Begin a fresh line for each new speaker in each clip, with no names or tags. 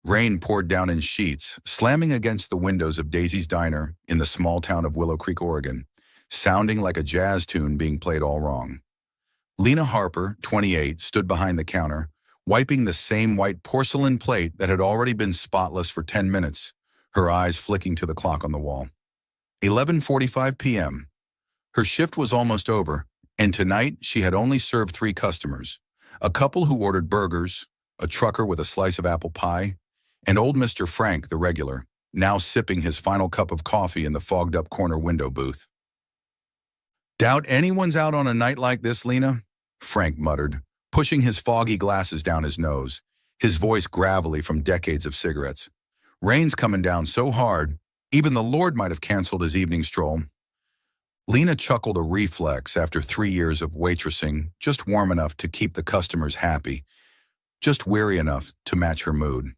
Rain poured down in sheets, slamming against the windows of Daisy's Diner in the small town of Willow Creek, Oregon, sounding like a jazz tune being played all wrong. Lena Harper, 28, stood behind the counter, wiping the same white porcelain plate that had already been spotless for 10 minutes, her eyes flicking to the clock on the wall. 11:45 p.m. Her shift was almost over, and tonight she had only served 3 customers, a couple who ordered burgers, a trucker with a slice of apple pie, and old Mr. Frank, the regular, now sipping his final cup of coffee in the fogged-up corner window booth. "Doubt anyone's out on a night like this, Lena," Frank muttered, pushing his foggy glasses down his nose, his voice gravelly from decades of cigarettes. "Rain's coming down so hard, even the Lord might have canceled his evening stroll." Lena chuckled, a reflex after 3 years of waitressing, just warm enough to keep the customers happy, just weary enough to match her mood.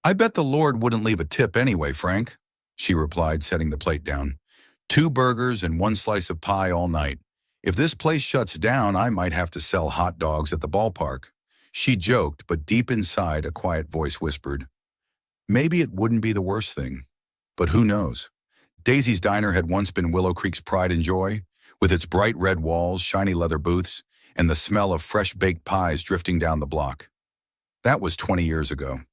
"I bet the Lord wouldn't leave a tip anyway, Frank," she replied, setting the plate down. "2 burgers and 1 slice of pie all night. If this place shuts down, I might have to sell hot dogs at the ballpark." She joked, but deep inside a quiet voice whispered, "Maybe it wouldn't be the worst thing. But who knows?" Daisy's Diner had once been Willow Creek's pride and joy, with its bright red walls, shiny leather booths, and the smell of fresh baked pies drifting down the block. That was 20 years ago.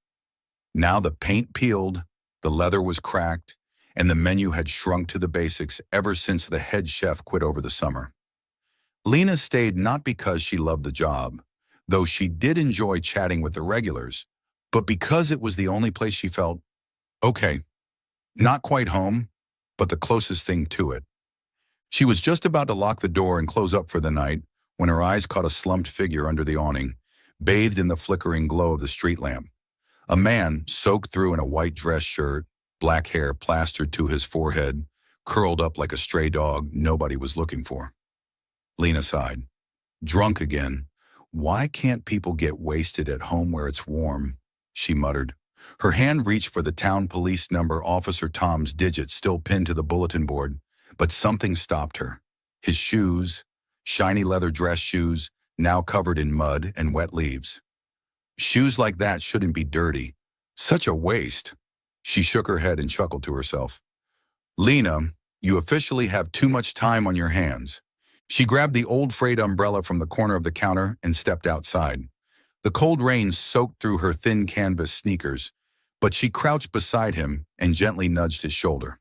Now the paint peeled, the leather was cracked, and the menu had shrunk to the basics ever since the head chef quit over the summer. Lena stayed not because she loved the job, though she did enjoy chatting with the regulars, but because it was the only place she felt, okay, not quite home, but the closest thing to it. She was just about to lock the door and close up for the night when her eyes caught a slumped figure under the awning, bathed in the flickering glow of the street lamp. A man, soaked through in a white dress shirt, black hair plastered to his forehead, curled up like a stray dog nobody was looking for. Lena sighed. "Drunk again. Why can't people get wasted at home where it's warm?" she muttered. Her hand reached for the town police number, Officer Tom's digits still pinned to the bulletin board, but something stopped her. His shoes, shiny leather dress shoes, now covered in mud and wet leaves. Shoes like that shouldn't be dirty. Such a waste. She shook her head and chuckled to herself. "Lena, you officially have too much time on your hands." She grabbed the old frayed umbrella from the corner of the counter and stepped outside. The cold rain soaked through her thin canvas sneakers, but she crouched beside him and gently nudged his shoulder.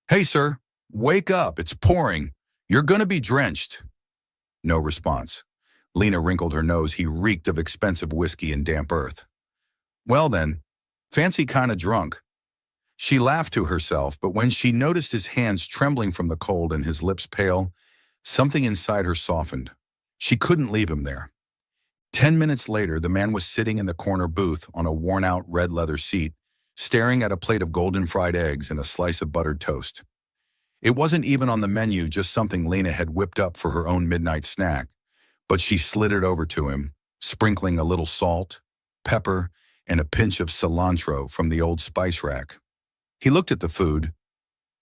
"Hey, sir, wake up, it's pouring. You're gonna be drenched." No response. Lena wrinkled her nose. He reeked of expensive whiskey and damp earth. "Well then, fancy kinda drunk." She laughed to herself, but when she noticed his hands trembling from the cold and his lips pale, something inside her softened. She couldn't leave him there. 10 minutes later, the man was sitting in the corner booth on a worn-out red leather seat, staring at a plate of golden fried eggs and a slice of buttered toast. It wasn't even on the menu, just something Lena had whipped up for her own midnight snack, but she slid it over to him, sprinkling a little salt, pepper, and a pinch of cilantro from the old spice rack. He looked at the food,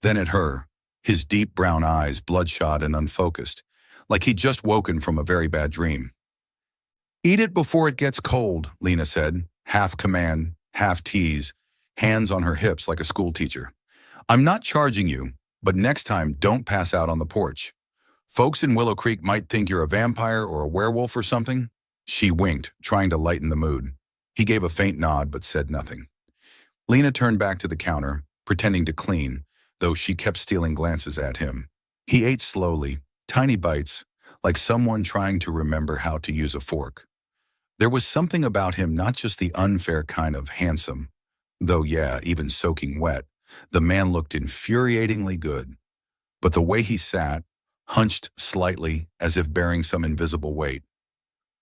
then at her, his deep brown eyes bloodshot and unfocused, like he'd just woken from a very bad dream. "Eat it before it gets cold," Lena said, half command, half tease, hands on her hips like a schoolteacher. "I'm not charging you, but next time don't pass out on the porch. Folks in Willow Creek might think you're a vampire or a werewolf or something." She winked, trying to lighten the mood. He gave a faint nod but said nothing. Lena turned back to the counter, pretending to clean, though she kept stealing glances at him. He ate slowly, tiny bites, like someone trying to remember how to use a fork. There was something about him, not just the unfair kind of handsome, though yeah, even soaking wet, the man looked infuriatingly good. But the way he sat, hunched slightly as if bearing some invisible weight.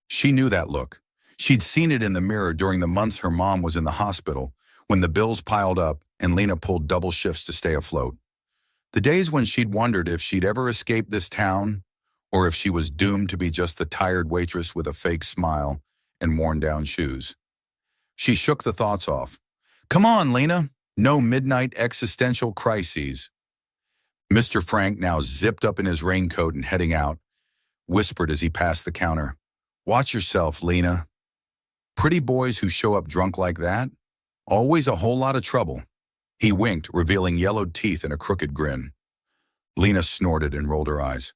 She knew that look. She'd seen it in the mirror during the months her mom was in the hospital, when the bills piled up and Lena pulled double shifts to stay afloat. The days when she'd wondered if she'd ever escape this town, or if she was doomed to be just the tired waitress with a fake smile and worn-down shoes. She shook the thoughts off. "Come on, Lena. No midnight existential crises." Mr. Frank, now zipped up in his raincoat and heading out, whispered as he passed the counter, "Watch yourself, Lena. Pretty boys who show up drunk like that, Always a whole lot of trouble. He winked, revealing yellowed teeth and a crooked grin. Lena snorted and rolled her eyes.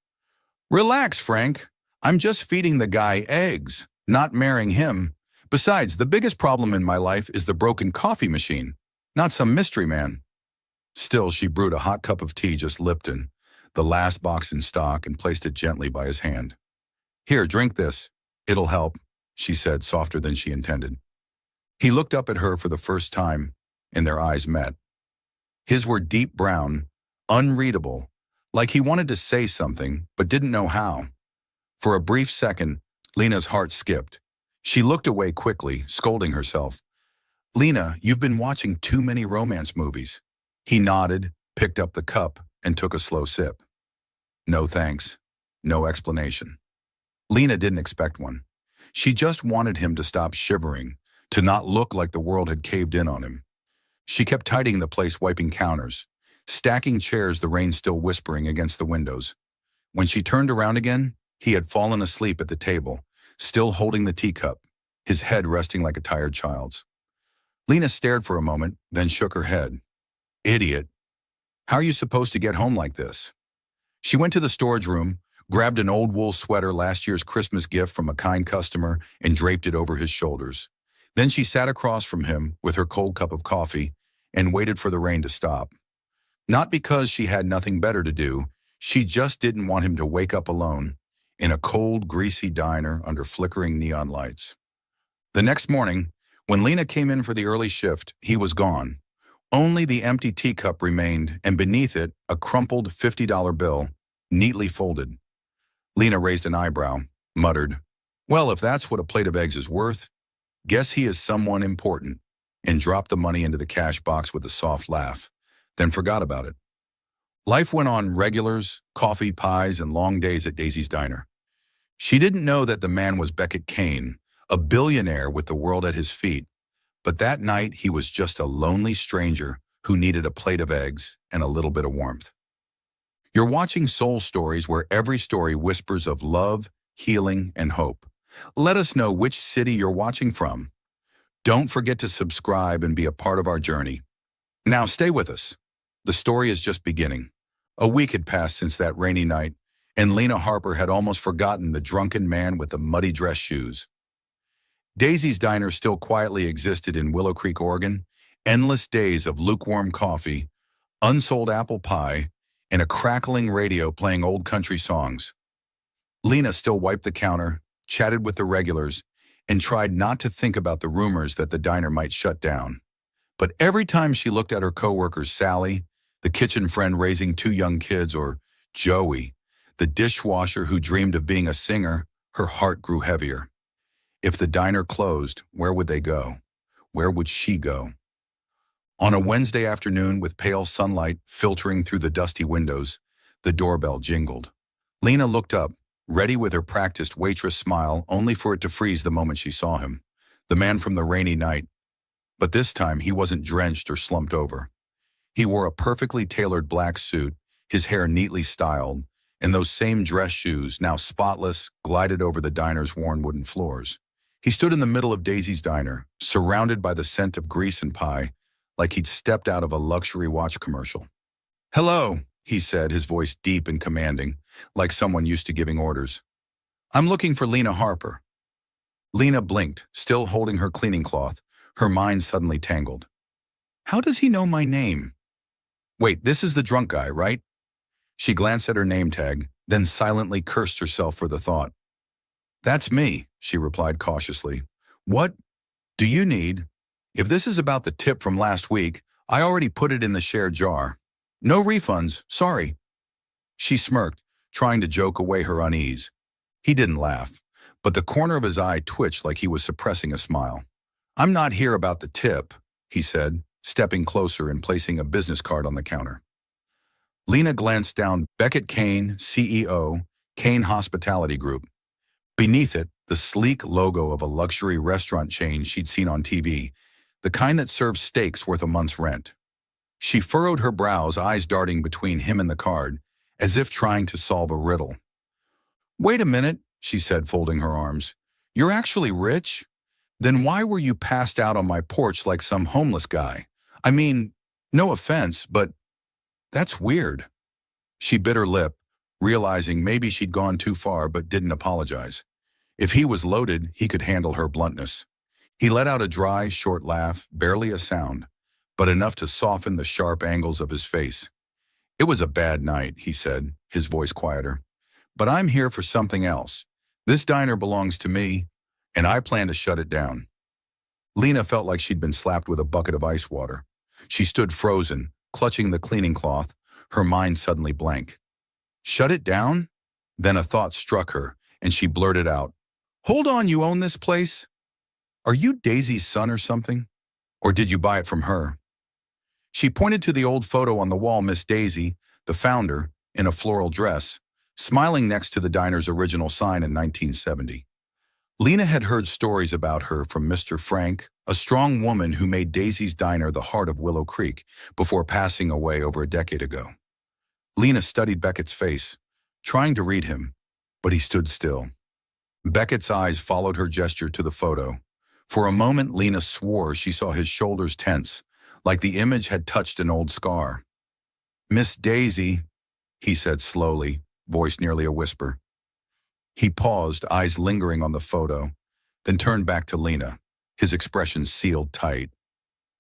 Relax, Frank. I'm just feeding the guy eggs, not marrying him. Besides, the biggest problem in my life is the broken coffee machine, not some mystery man. Still, she brewed a hot cup of tea, just Lipton, the last box in stock, and placed it gently by his hand. Here, drink this. It'll help, she said, softer than she intended. He looked up at her for the first time, and their eyes met. His were deep brown, unreadable, like he wanted to say something, but didn't know how. For a brief second, Lena's heart skipped. She looked away quickly, scolding herself. Lena, you've been watching too many romance movies. He nodded, picked up the cup, and took a slow sip. No thanks. No explanation. Lena didn't expect one. She just wanted him to stop shivering, to not look like the world had caved in on him. She kept tidying the place, wiping counters, stacking chairs, the rain still whispering against the windows. When she turned around again, he had fallen asleep at the table, still holding the teacup, his head resting like a tired child's. Lena stared for a moment, then shook her head. Idiot. How are you supposed to get home like this? She went to the storage room, grabbed an old wool sweater, last year's Christmas gift from a kind customer, and draped it over his shoulders. Then she sat across from him with her cold cup of coffee and waited for the rain to stop. Not because she had nothing better to do, she just didn't want him to wake up alone in a cold, greasy diner under flickering neon lights. The next morning, when Lena came in for the early shift, he was gone. Only the empty teacup remained, and beneath it, a crumpled $50 bill, neatly folded. Lena raised an eyebrow, muttered, Well, if that's what a plate of eggs is worth, guess he is someone important, and dropped the money into the cash box with a soft laugh, then forgot about it. Life went on: regulars, coffee, pies, and long days at Daisy's Diner. She didn't know that the man was Beckett Kane, a billionaire with the world at his feet, but that night he was just a lonely stranger who needed a plate of eggs and a little bit of warmth. You're watching Soul Stories, where every story whispers of love, healing, and hope. Let us know which city you're watching from. Don't forget to subscribe and be a part of our journey. Now stay with us. The story is just beginning. A week had passed since that rainy night, and Lena Harper had almost forgotten the drunken man with the muddy dress shoes. Daisy's Diner still quietly existed in Willow Creek, Oregon. Endless days of lukewarm coffee, unsold apple pie, and a crackling radio playing old country songs. Lena still wiped the counter, chatted with the regulars, and tried not to think about the rumors that the diner might shut down. But every time she looked at her coworkers, Sally, the kitchen friend raising 2 young kids, or Joey, the dishwasher who dreamed of being a singer, her heart grew heavier. If the diner closed, where would they go? Where would she go? On a Wednesday afternoon, with pale sunlight filtering through the dusty windows, the doorbell jingled. Lena looked up, ready with her practiced waitress smile, only for it to freeze the moment she saw him, the man from the rainy night. But this time he wasn't drenched or slumped over. He wore a perfectly tailored black suit, his hair neatly styled, and those same dress shoes, now spotless, glided over the diner's worn wooden floors. He stood in the middle of Daisy's Diner, surrounded by the scent of grease and pie, like he'd stepped out of a luxury watch commercial. Hello, he said, his voice deep and commanding, like someone used to giving orders. I'm looking for Lena Harper. Lena blinked, still holding her cleaning cloth, her mind suddenly tangled. How does he know my name? Wait, this is the drunk guy, right? She glanced at her name tag, then silently cursed herself for the thought. That's me, she replied cautiously. What do you need? If this is about the tip from last week, I already put it in the shared jar. No refunds, sorry. She smirked, trying to joke away her unease. He didn't laugh, but the corner of his eye twitched like he was suppressing a smile. I'm not here about the tip, he said, stepping closer and placing a business card on the counter. Lena glanced down. Beckett Kane, CEO, Kane Hospitality Group. Beneath it, the sleek logo of a luxury restaurant chain she'd seen on TV, the kind that serves steaks worth a month's rent. She furrowed her brows, eyes darting between him and the card, as if trying to solve a riddle. Wait a minute, she said, folding her arms. You're actually rich? Then why were you passed out on my porch like some homeless guy? I mean, no offense, but that's weird. She bit her lip, realizing maybe she'd gone too far but didn't apologize. If he was loaded, he could handle her bluntness. He let out a dry, short laugh, barely a sound, but enough to soften the sharp angles of his face. It was a bad night, he said, his voice quieter. But I'm here for something else. This diner belongs to me, and I plan to shut it down. Lena felt like she'd been slapped with a bucket of ice water. She stood frozen, clutching the cleaning cloth, her mind suddenly blank. Shut it down? Then a thought struck her, and she blurted out, "Hold on, you own this place? Are you Daisy's son or something? Or did you buy it from her?" She pointed to the old photo on the wall, Miss Daisy, the founder, in a floral dress, smiling next to the diner's original sign in 1970. Lena had heard stories about her from Mr. Frank, a strong woman who made Daisy's Diner the heart of Willow Creek before passing away over a decade ago. Lena studied Beckett's face, trying to read him, but he stood still. Beckett's eyes followed her gesture to the photo. For a moment, Lena swore she saw his shoulders tense, like the image had touched an old scar. "Miss Daisy," he said slowly, voice nearly a whisper. He paused, eyes lingering on the photo, then turned back to Lena, his expression sealed tight.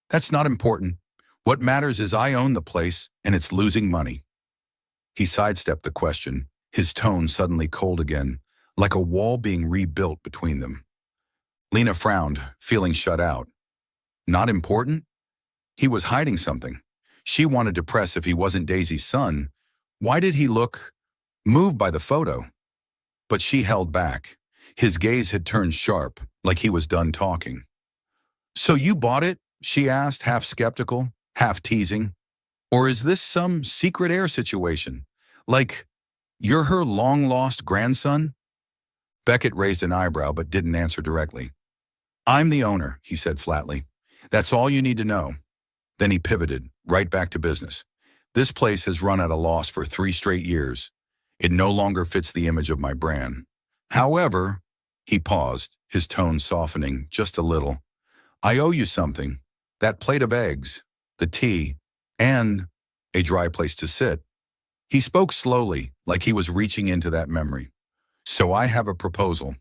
"That's not important. What matters is I own the place, and it's losing money." He sidestepped the question, his tone suddenly cold again, like a wall being rebuilt between them. Lena frowned, feeling shut out. Not important? He was hiding something. She wanted to press if he wasn't Daisy's son. Why did he look moved by the photo? But she held back. His gaze had turned sharp, like he was done talking. "So you bought it?" she asked, half skeptical, half teasing. "Or is this some secret heir situation? Like, you're her long-lost grandson?" Beckett raised an eyebrow but didn't answer directly. "I'm the owner," he said flatly. "That's all you need to know." Then he pivoted, right back to business. "This place has run at a loss for 3 straight years. It no longer fits the image of my brand. However," he paused, his tone softening just a little, "I owe you something. That plate of eggs, the tea, and a dry place to sit." He spoke slowly, like he was reaching into that memory. "So I have a proposal."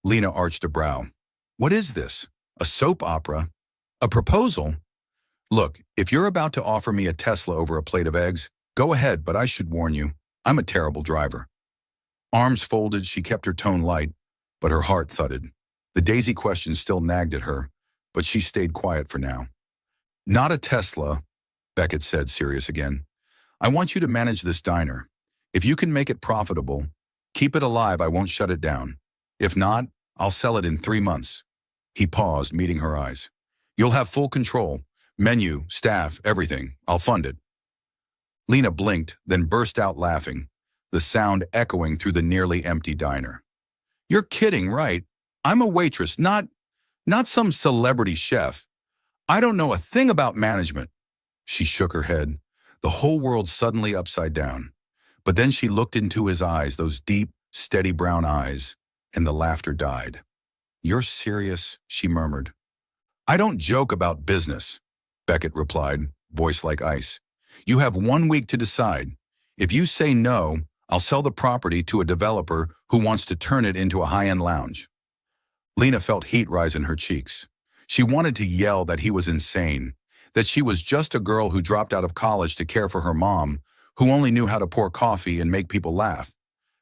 Lena arched a brow. "What is this? A soap opera? A proposal? Look, if you're about to offer me a Tesla over a plate of eggs, go ahead, but I should warn you, I'm a terrible driver." Arms folded, she kept her tone light, but her heart thudded. The Daisy question still nagged at her, but she stayed quiet for now. "Not a Tesla," Beckett said, serious again. "I want you to manage this diner. If you can make it profitable, keep it alive, I won't shut it down. If not, I'll sell it in 3 months." He paused, meeting her eyes. "You'll have full control. Menu, staff, everything. I'll fund it." Lena blinked, then burst out laughing, the sound echoing through the nearly empty diner. "You're kidding, right? I'm a waitress, not some celebrity chef. I don't know a thing about management." She shook her head, the whole world suddenly upside down. But then she looked into his eyes, those deep, steady brown eyes, and the laughter died. "You're serious?" she murmured. "I don't joke about business," Beckett replied, voice like ice. "You have 1 week to decide. If you say no, I'll sell the property to a developer who wants to turn it into a high-end lounge." Lena felt heat rise in her cheeks. She wanted to yell that he was insane, that she was just a girl who dropped out of college to care for her mom, who only knew how to pour coffee and make people laugh.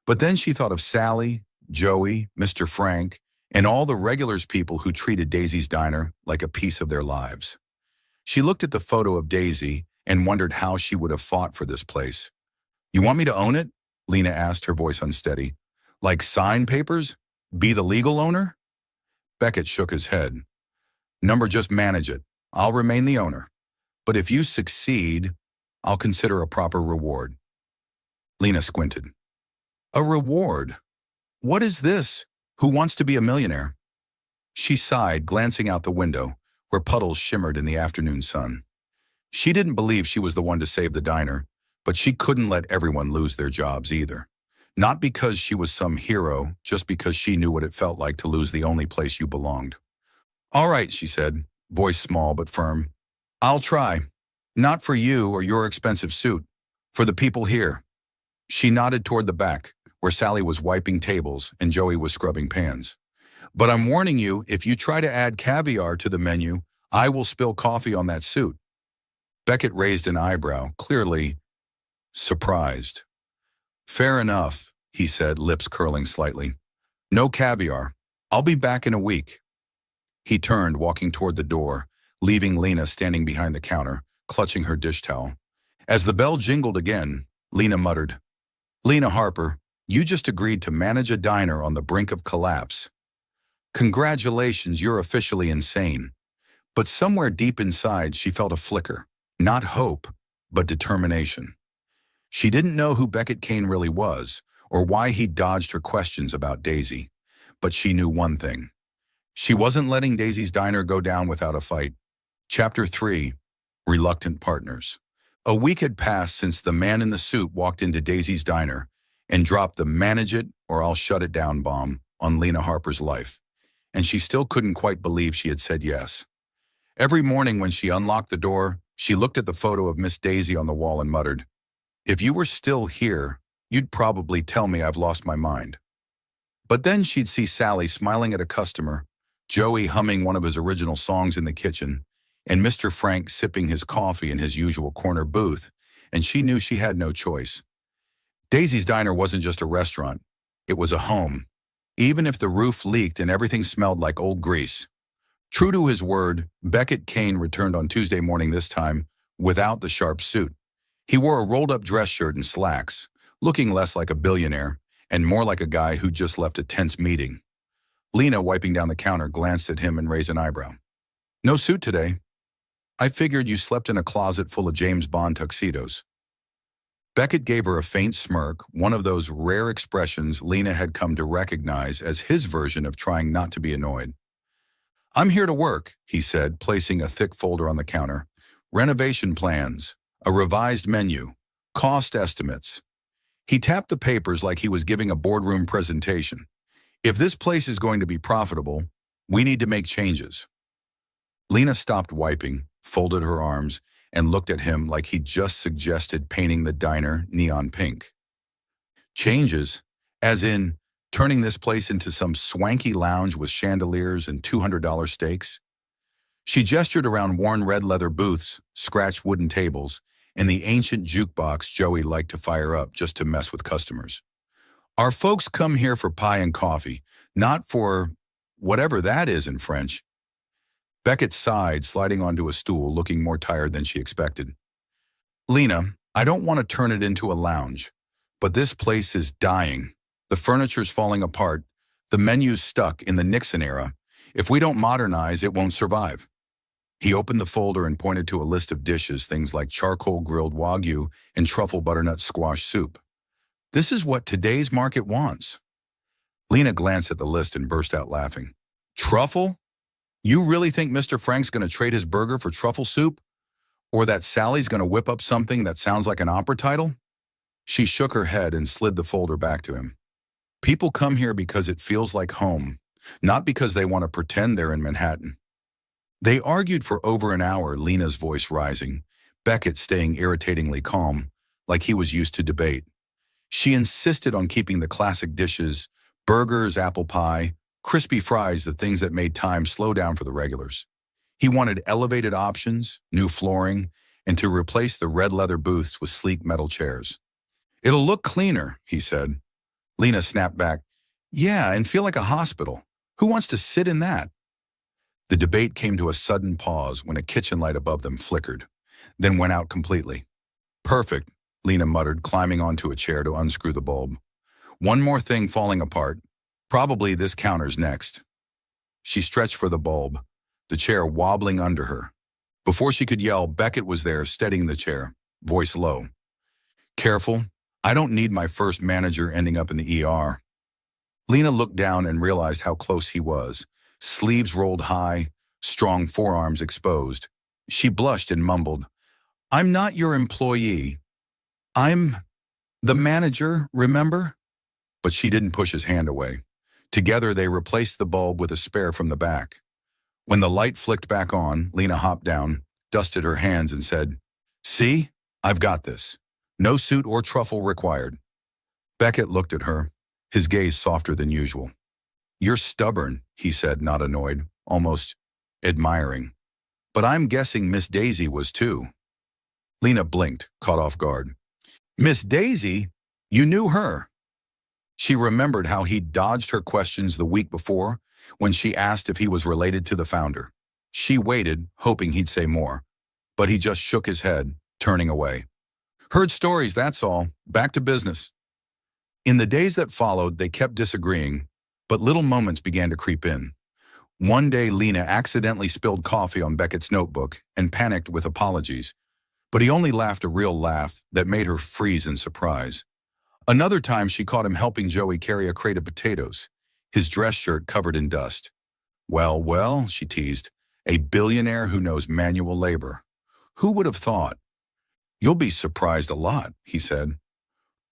But then she thought of Sally, Joey, Mr. Frank, and all the regulars people who treated Daisy's Diner like a piece of their lives. She looked at the photo of Daisy and wondered how she would have fought for this place. "You want me to own it?" Lena asked, her voice unsteady. "Like sign papers? Be the legal owner?" Beckett shook his head. "Number, just manage it. I'll remain the owner. But if you succeed, I'll consider a proper reward." Lena squinted. "A reward? What is this? Who wants to be a millionaire?" She sighed, glancing out the window, where puddles shimmered in the afternoon sun. She didn't believe she was the one to save the diner, but she couldn't let everyone lose their jobs either. Not because she was some hero, just because she knew what it felt like to lose the only place you belonged. All right, she said, voice small but firm. I'll try. Not for you or your expensive suit. For the people here. She nodded toward the back, where Sally was wiping tables and Joey was scrubbing pans. But I'm warning you, if you try to add caviar to the menu, I will spill coffee on that suit. Beckett raised an eyebrow, clearly surprised. Fair enough, he said, lips curling slightly. No caviar. I'll be back in a week. He turned, walking toward the door, leaving Lena standing behind the counter, clutching her dish towel. As the bell jingled again, Lena muttered, Lena Harper, you just agreed to manage a diner on the brink of collapse. Congratulations, you're officially insane. But somewhere deep inside, she felt a flicker. Not hope, but determination. She didn't know who Beckett Kane really was, or why he dodged her questions about Daisy. But she knew one thing. She wasn't letting Daisy's diner go down without a fight. Chapter 3. Reluctant Partners. A week had passed since the man in the suit walked into Daisy's diner and dropped the "manage it or I'll shut it down" bomb on Lena Harper's life, and she still couldn't quite believe she had said yes. Every morning when she unlocked the door, she looked at the photo of Miss Daisy on the wall and muttered, "If you were still here, you'd probably tell me I've lost my mind." But then she'd see Sally smiling at a customer, Joey humming one of his original songs in the kitchen, and Mr. Frank sipping his coffee in his usual corner booth, and she knew she had no choice. Daisy's Diner wasn't just a restaurant. It was a home, even if the roof leaked and everything smelled like old grease. True to his word, Beckett Kane returned on Tuesday morning this time without the sharp suit. He wore a rolled-up dress shirt and slacks, looking less like a billionaire and more like a guy who just left a tense meeting. Lena, wiping down the counter, glanced at him and raised an eyebrow. "No suit today. I figured you slept in a closet full of James Bond tuxedos." Beckett gave her a faint smirk, one of those rare expressions Lena had come to recognize as his version of trying not to be annoyed. "I'm here to work," he said, placing a thick folder on the counter. "Renovation plans, a revised menu, cost estimates." He tapped the papers like he was giving a boardroom presentation. "If this place is going to be profitable, we need to make changes." Lena stopped wiping, folded her arms, and looked at him like he'd just suggested painting the diner neon pink. "Changes? As in, turning this place into some swanky lounge with chandeliers and $200 steaks?" She gestured around worn red leather booths, scratched wooden tables, and the ancient jukebox Joey liked to fire up just to mess with customers. "Our folks come here for pie and coffee, not for whatever that is in French." Beckett sighed, sliding onto a stool, looking more tired than she expected. "Lena, I don't want to turn it into a lounge, but this place is dying. The furniture's falling apart. The menu's stuck in the Nixon era. If we don't modernize, it won't survive." He opened the folder and pointed to a list of dishes, things like charcoal-grilled Wagyu and truffle butternut squash soup. "This is what today's market wants." Lena glanced at the list and burst out laughing. "Truffle? You really think Mr. Frank's going to trade his burger for truffle soup? Or that Sally's going to whip up something that sounds like an opera title?" She shook her head and slid the folder back to him. "People come here because it feels like home, not because they want to pretend they're in Manhattan." They argued for over an hour, Lena's voice rising, Beckett staying irritatingly calm, like he was used to debate. She insisted on keeping the classic dishes, burgers, apple pie, crispy fries, the things that made time slow down for the regulars. He wanted elevated options, new flooring, and to replace the red leather booths with sleek metal chairs. "It'll look cleaner," he said. Lena snapped back, "Yeah, and feel like a hospital. Who wants to sit in that?" The debate came to a sudden pause when a kitchen light above them flickered, then went out completely. "Perfect," Lena muttered, climbing onto a chair to unscrew the bulb. "One more thing falling apart. Probably this counter's next." She stretched for the bulb, the chair wobbling under her. Before she could yell, Beckett was there, steadying the chair, voice low. "Careful. I don't need my first manager ending up in the ER." Lena looked down and realized how close he was, sleeves rolled high, strong forearms exposed. She blushed and mumbled, "I'm not your employee. I'm the manager, remember?" But she didn't push his hand away. Together they replaced the bulb with a spare from the back. When the light flicked back on, Lena hopped down, dusted her hands, and said, "See? I've got this. No suit or truffle required." Beckett looked at her, his gaze softer than usual. "You're stubborn," he said, not annoyed, almost admiring. "But I'm guessing Miss Daisy was too." Lena blinked, caught off guard. "Miss Daisy? You knew her?" She remembered how he'd dodged her questions the week before when she asked if he was related to the founder. She waited, hoping he'd say more, but he just shook his head, turning away. "Heard stories, that's all. Back to business." In the days that followed, they kept disagreeing, but little moments began to creep in. One day, Lena accidentally spilled coffee on Beckett's notebook and panicked with apologies, but he only laughed a real laugh that made her freeze in surprise. Another time, she caught him helping Joey carry a crate of potatoes, his dress shirt covered in dust. "Well, well," she teased, "a billionaire who knows manual labor. Who would have thought?" "You'll be surprised a lot," he said.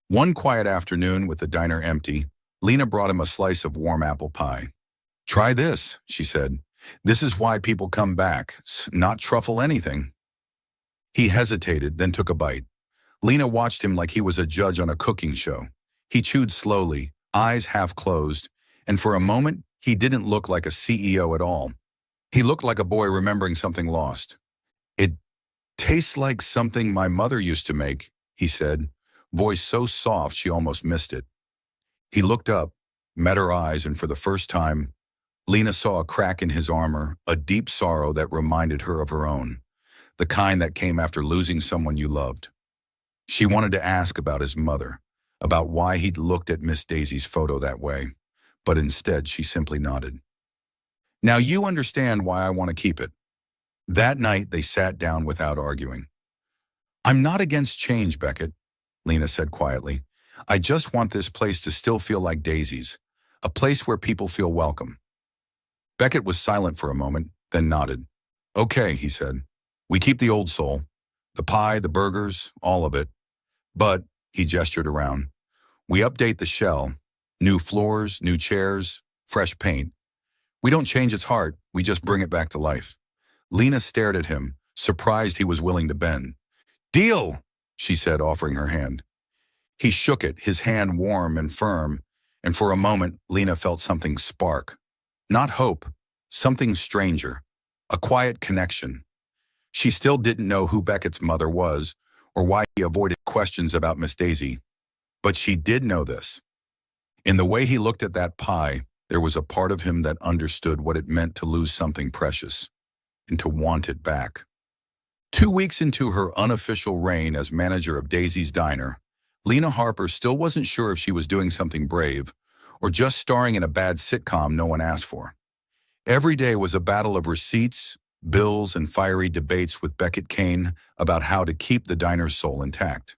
One quiet afternoon, with the diner empty, Lena brought him a slice of warm apple pie. "Try this," she said. "This is why people come back. Not truffle anything." He hesitated, then took a bite. Lena watched him like he was a judge on a cooking show. He chewed slowly, eyes half closed, and for a moment, he didn't look like a CEO at all. He looked like a boy remembering something lost. "It tastes like something my mother used to make," he said, voice so soft she almost missed it. He looked up, met her eyes, and for the first time, Lena saw a crack in his armor, a deep sorrow that reminded her of her own, the kind that came after losing someone you loved. She wanted to ask about his mother, about why he'd looked at Miss Daisy's photo that way, but instead she simply nodded. "Now you understand why I want to keep it." That night they sat down without arguing. "I'm not against change, Beckett," Lena said quietly. "I just want this place to still feel like Daisy's, a place where people feel welcome." Beckett was silent for a moment, then nodded. "Okay," he said. "We keep the old soul. The pie, the burgers, all of it. But," he gestured around, "we update the shell. New floors, new chairs, fresh paint. We don't change its heart, we just bring it back to life." Lena stared at him, surprised he was willing to bend. "Deal," she said, offering her hand. He shook it, his hand warm and firm, and for a moment Lena felt something spark. Not hope, something stranger, a quiet connection. She still didn't know who Beckett's mother was or why he avoided questions about Miss Daisy. But she did know this. In the way he looked at that pie, there was a part of him that understood what it meant to lose something precious and to want it back. 2 weeks into her unofficial reign as manager of Daisy's Diner, Lena Harper still wasn't sure if she was doing something brave or just starring in a bad sitcom no one asked for. Every day was a battle of receipts, bills, and fiery debates with Beckett Kane about how to keep the diner's soul intact.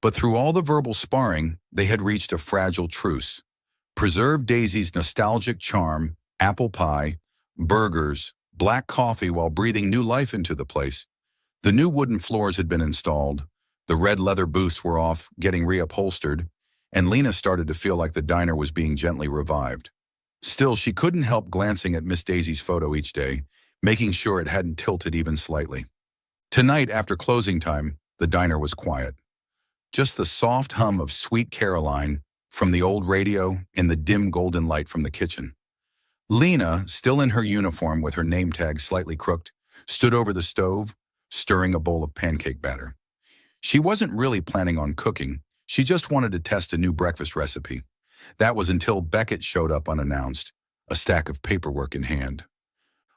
But through all the verbal sparring, they had reached a fragile truce. Preserve Daisy's nostalgic charm, apple pie, burgers, black coffee while breathing new life into the place. The new wooden floors had been installed, the red leather booths were off, getting reupholstered, and Lena started to feel like the diner was being gently revived. Still, she couldn't help glancing at Miss Daisy's photo each day, making sure it hadn't tilted even slightly. Tonight, after closing time, the diner was quiet. Just the soft hum of Sweet Caroline from the old radio and the dim golden light from the kitchen. Lena, still in her uniform with her name tag slightly crooked, stood over the stove, stirring a bowl of pancake batter. She wasn't really planning on cooking, she just wanted to test a new breakfast recipe. That was until Beckett showed up unannounced, a stack of paperwork in hand.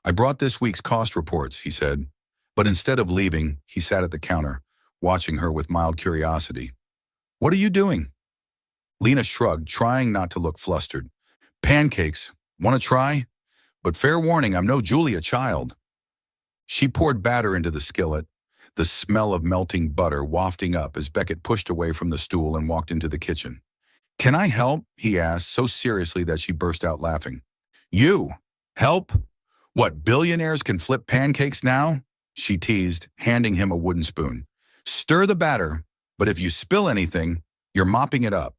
"I brought this week's cost reports," he said, but instead of leaving, he sat at the counter, watching her with mild curiosity. "What are you doing?" Lena shrugged, trying not to look flustered. "Pancakes. Want to try? But fair warning, I'm no Julia Child." She poured batter into the skillet, the smell of melting butter wafting up as Beckett pushed away from the stool and walked into the kitchen. "Can I help?" he asked, so seriously that she burst out laughing. "You? Help? What, billionaires can flip pancakes now?" she teased, handing him a wooden spoon. "Stir the batter, but if you spill anything, you're mopping it up."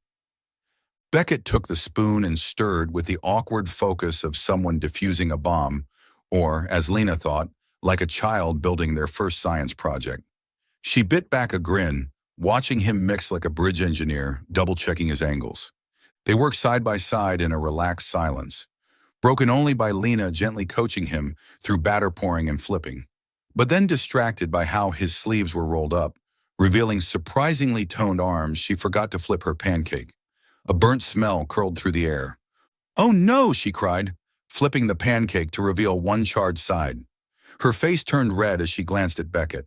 Beckett took the spoon and stirred with the awkward focus of someone diffusing a bomb, Or, as Lena thought, like a child building their first science project. She bit back a grin, watching him mix like a bridge engineer, double-checking his angles. They worked side by side in a relaxed silence, broken only by Lena gently coaching him through batter pouring and flipping. But then distracted by how his sleeves were rolled up, revealing surprisingly toned arms, she forgot to flip her pancake. A burnt smell curled through the air. "Oh no!" she cried, flipping the pancake to reveal one charred side. Her face turned red as she glanced at Beckett.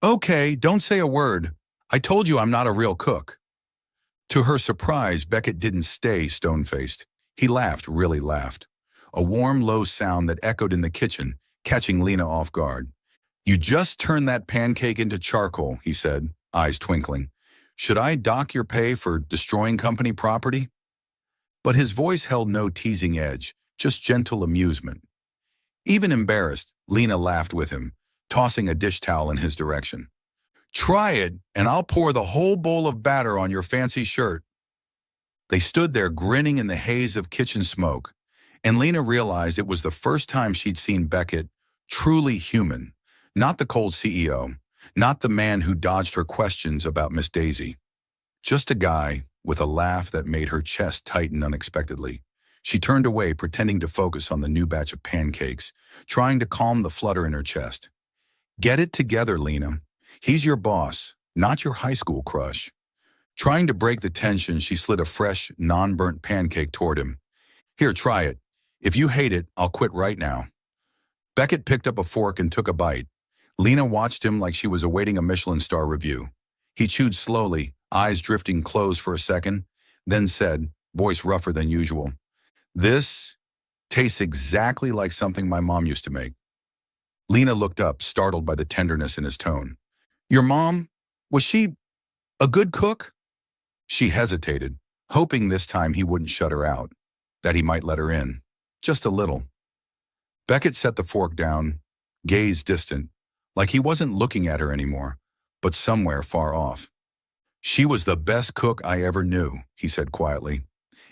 "Okay, don't say a word. I told you I'm not a real cook." To her surprise, Beckett didn't stay stone-faced. He laughed, really laughed. A warm, low sound that echoed in the kitchen, catching Lena off guard. "You just turned that pancake into charcoal," he said, eyes twinkling. "Should I dock your pay for destroying company property?" But his voice held no teasing edge, just gentle amusement. Even embarrassed, Lena laughed with him, tossing a dish towel in his direction. "Try it, and I'll pour the whole bowl of batter on your fancy shirt." They stood there grinning in the haze of kitchen smoke, and Lena realized it was the first time she'd seen Beckett truly human, not the cold CEO, not the man who dodged her questions about Miss Daisy. Just a guy with a laugh that made her chest tighten unexpectedly. She turned away, pretending to focus on the new batch of pancakes, trying to calm the flutter in her chest. "Get it together, Lena. He's your boss, not your high school crush." Trying to break the tension, she slid a fresh, non-burnt pancake toward him. "Here, try it. If you hate it, I'll quit right now." Beckett picked up a fork and took a bite. Lena watched him like she was awaiting a Michelin star review. He chewed slowly, eyes drifting closed for a second, then said, voice rougher than usual, "This tastes exactly like something my mom used to make." Lena looked up, startled by the tenderness in his tone. "Your mom? Was she a good cook?" She hesitated, hoping this time he wouldn't shut her out, that he might let her in. Just a little. Beckett set the fork down, gaze distant, like he wasn't looking at her anymore, but somewhere far off. "She was the best cook I ever knew," he said quietly.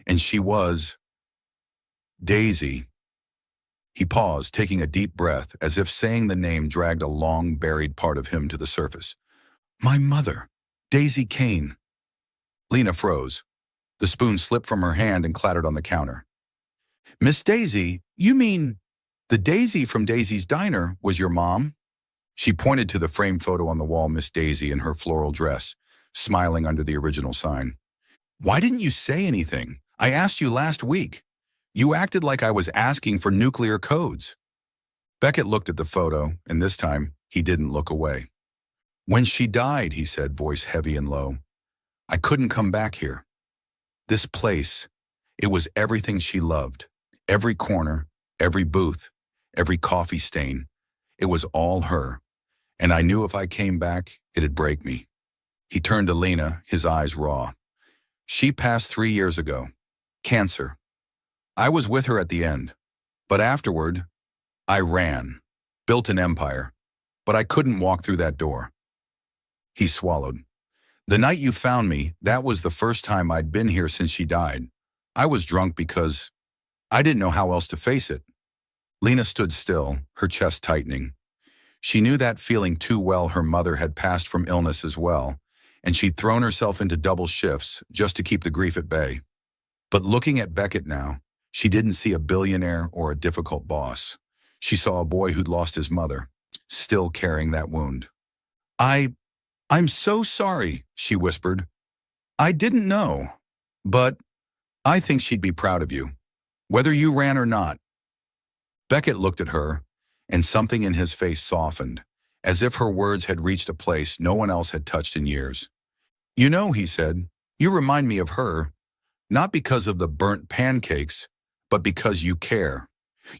"And she was Daisy." He paused, taking a deep breath, as if saying the name dragged a long, buried part of him to the surface. "My mother, Daisy Kane." Lena froze. The spoon slipped from her hand and clattered on the counter. "Miss Daisy, you mean the Daisy from Daisy's Diner was your mom?" She pointed to the framed photo on the wall, Miss Daisy in her floral dress, smiling under the original sign. "Why didn't you say anything? I asked you last week. You acted like I was asking for nuclear codes." Beckett looked at the photo, and this time he didn't look away. "When she died," he said, voice heavy and low, "I couldn't come back here. This place, it was everything she loved. Every corner, every booth, every coffee stain. It was all her. And I knew if I came back, it'd break me." He turned to Lena, his eyes raw. "She passed 3 years ago. Cancer. I was with her at the end. But afterward, I ran, built an empire. But I couldn't walk through that door." He swallowed. "The night you found me, that was the first time I'd been here since she died. I was drunk because I didn't know how else to face it." Lena stood still, her chest tightening. She knew that feeling too well. Her mother had passed from illness as well, and she'd thrown herself into double shifts just to keep the grief at bay. But looking at Beckett now, she didn't see a billionaire or a difficult boss. She saw a boy who'd lost his mother, still carrying that wound. I'm so sorry," she whispered. "I didn't know. But I think she'd be proud of you, whether you ran or not." Beckett looked at her, and something in his face softened, as if her words had reached a place no one else had touched in years. "You know," he said, "you remind me of her, not because of the burnt pancakes, but because you care.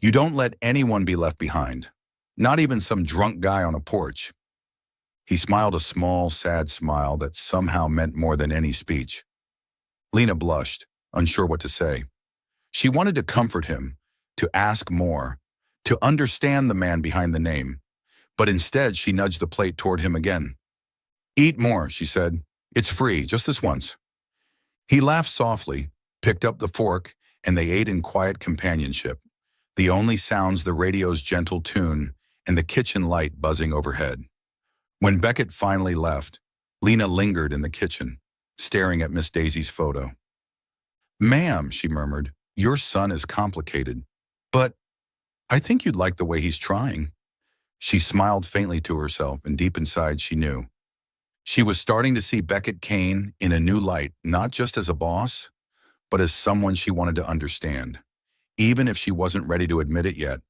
You don't let anyone be left behind, not even some drunk guy on a porch." He smiled a small, sad smile that somehow meant more than any speech. Lena blushed, unsure what to say. She wanted to comfort him, to ask more, to understand the man behind the name, but instead she nudged the plate toward him again. "Eat more," she said. "It's free, just this once." He laughed softly, picked up the fork, and they ate in quiet companionship. The only sounds the radio's gentle tune and the kitchen light buzzing overhead. When Beckett finally left, Lena lingered in the kitchen, staring at Miss Daisy's photo. "Ma'am," she murmured, "your son is complicated, but I think you'd like the way he's trying." She smiled faintly to herself, and deep inside she knew. She was starting to see Beckett Kane in a new light, not just as a boss, but as someone she wanted to understand, even if she wasn't ready to admit it yet.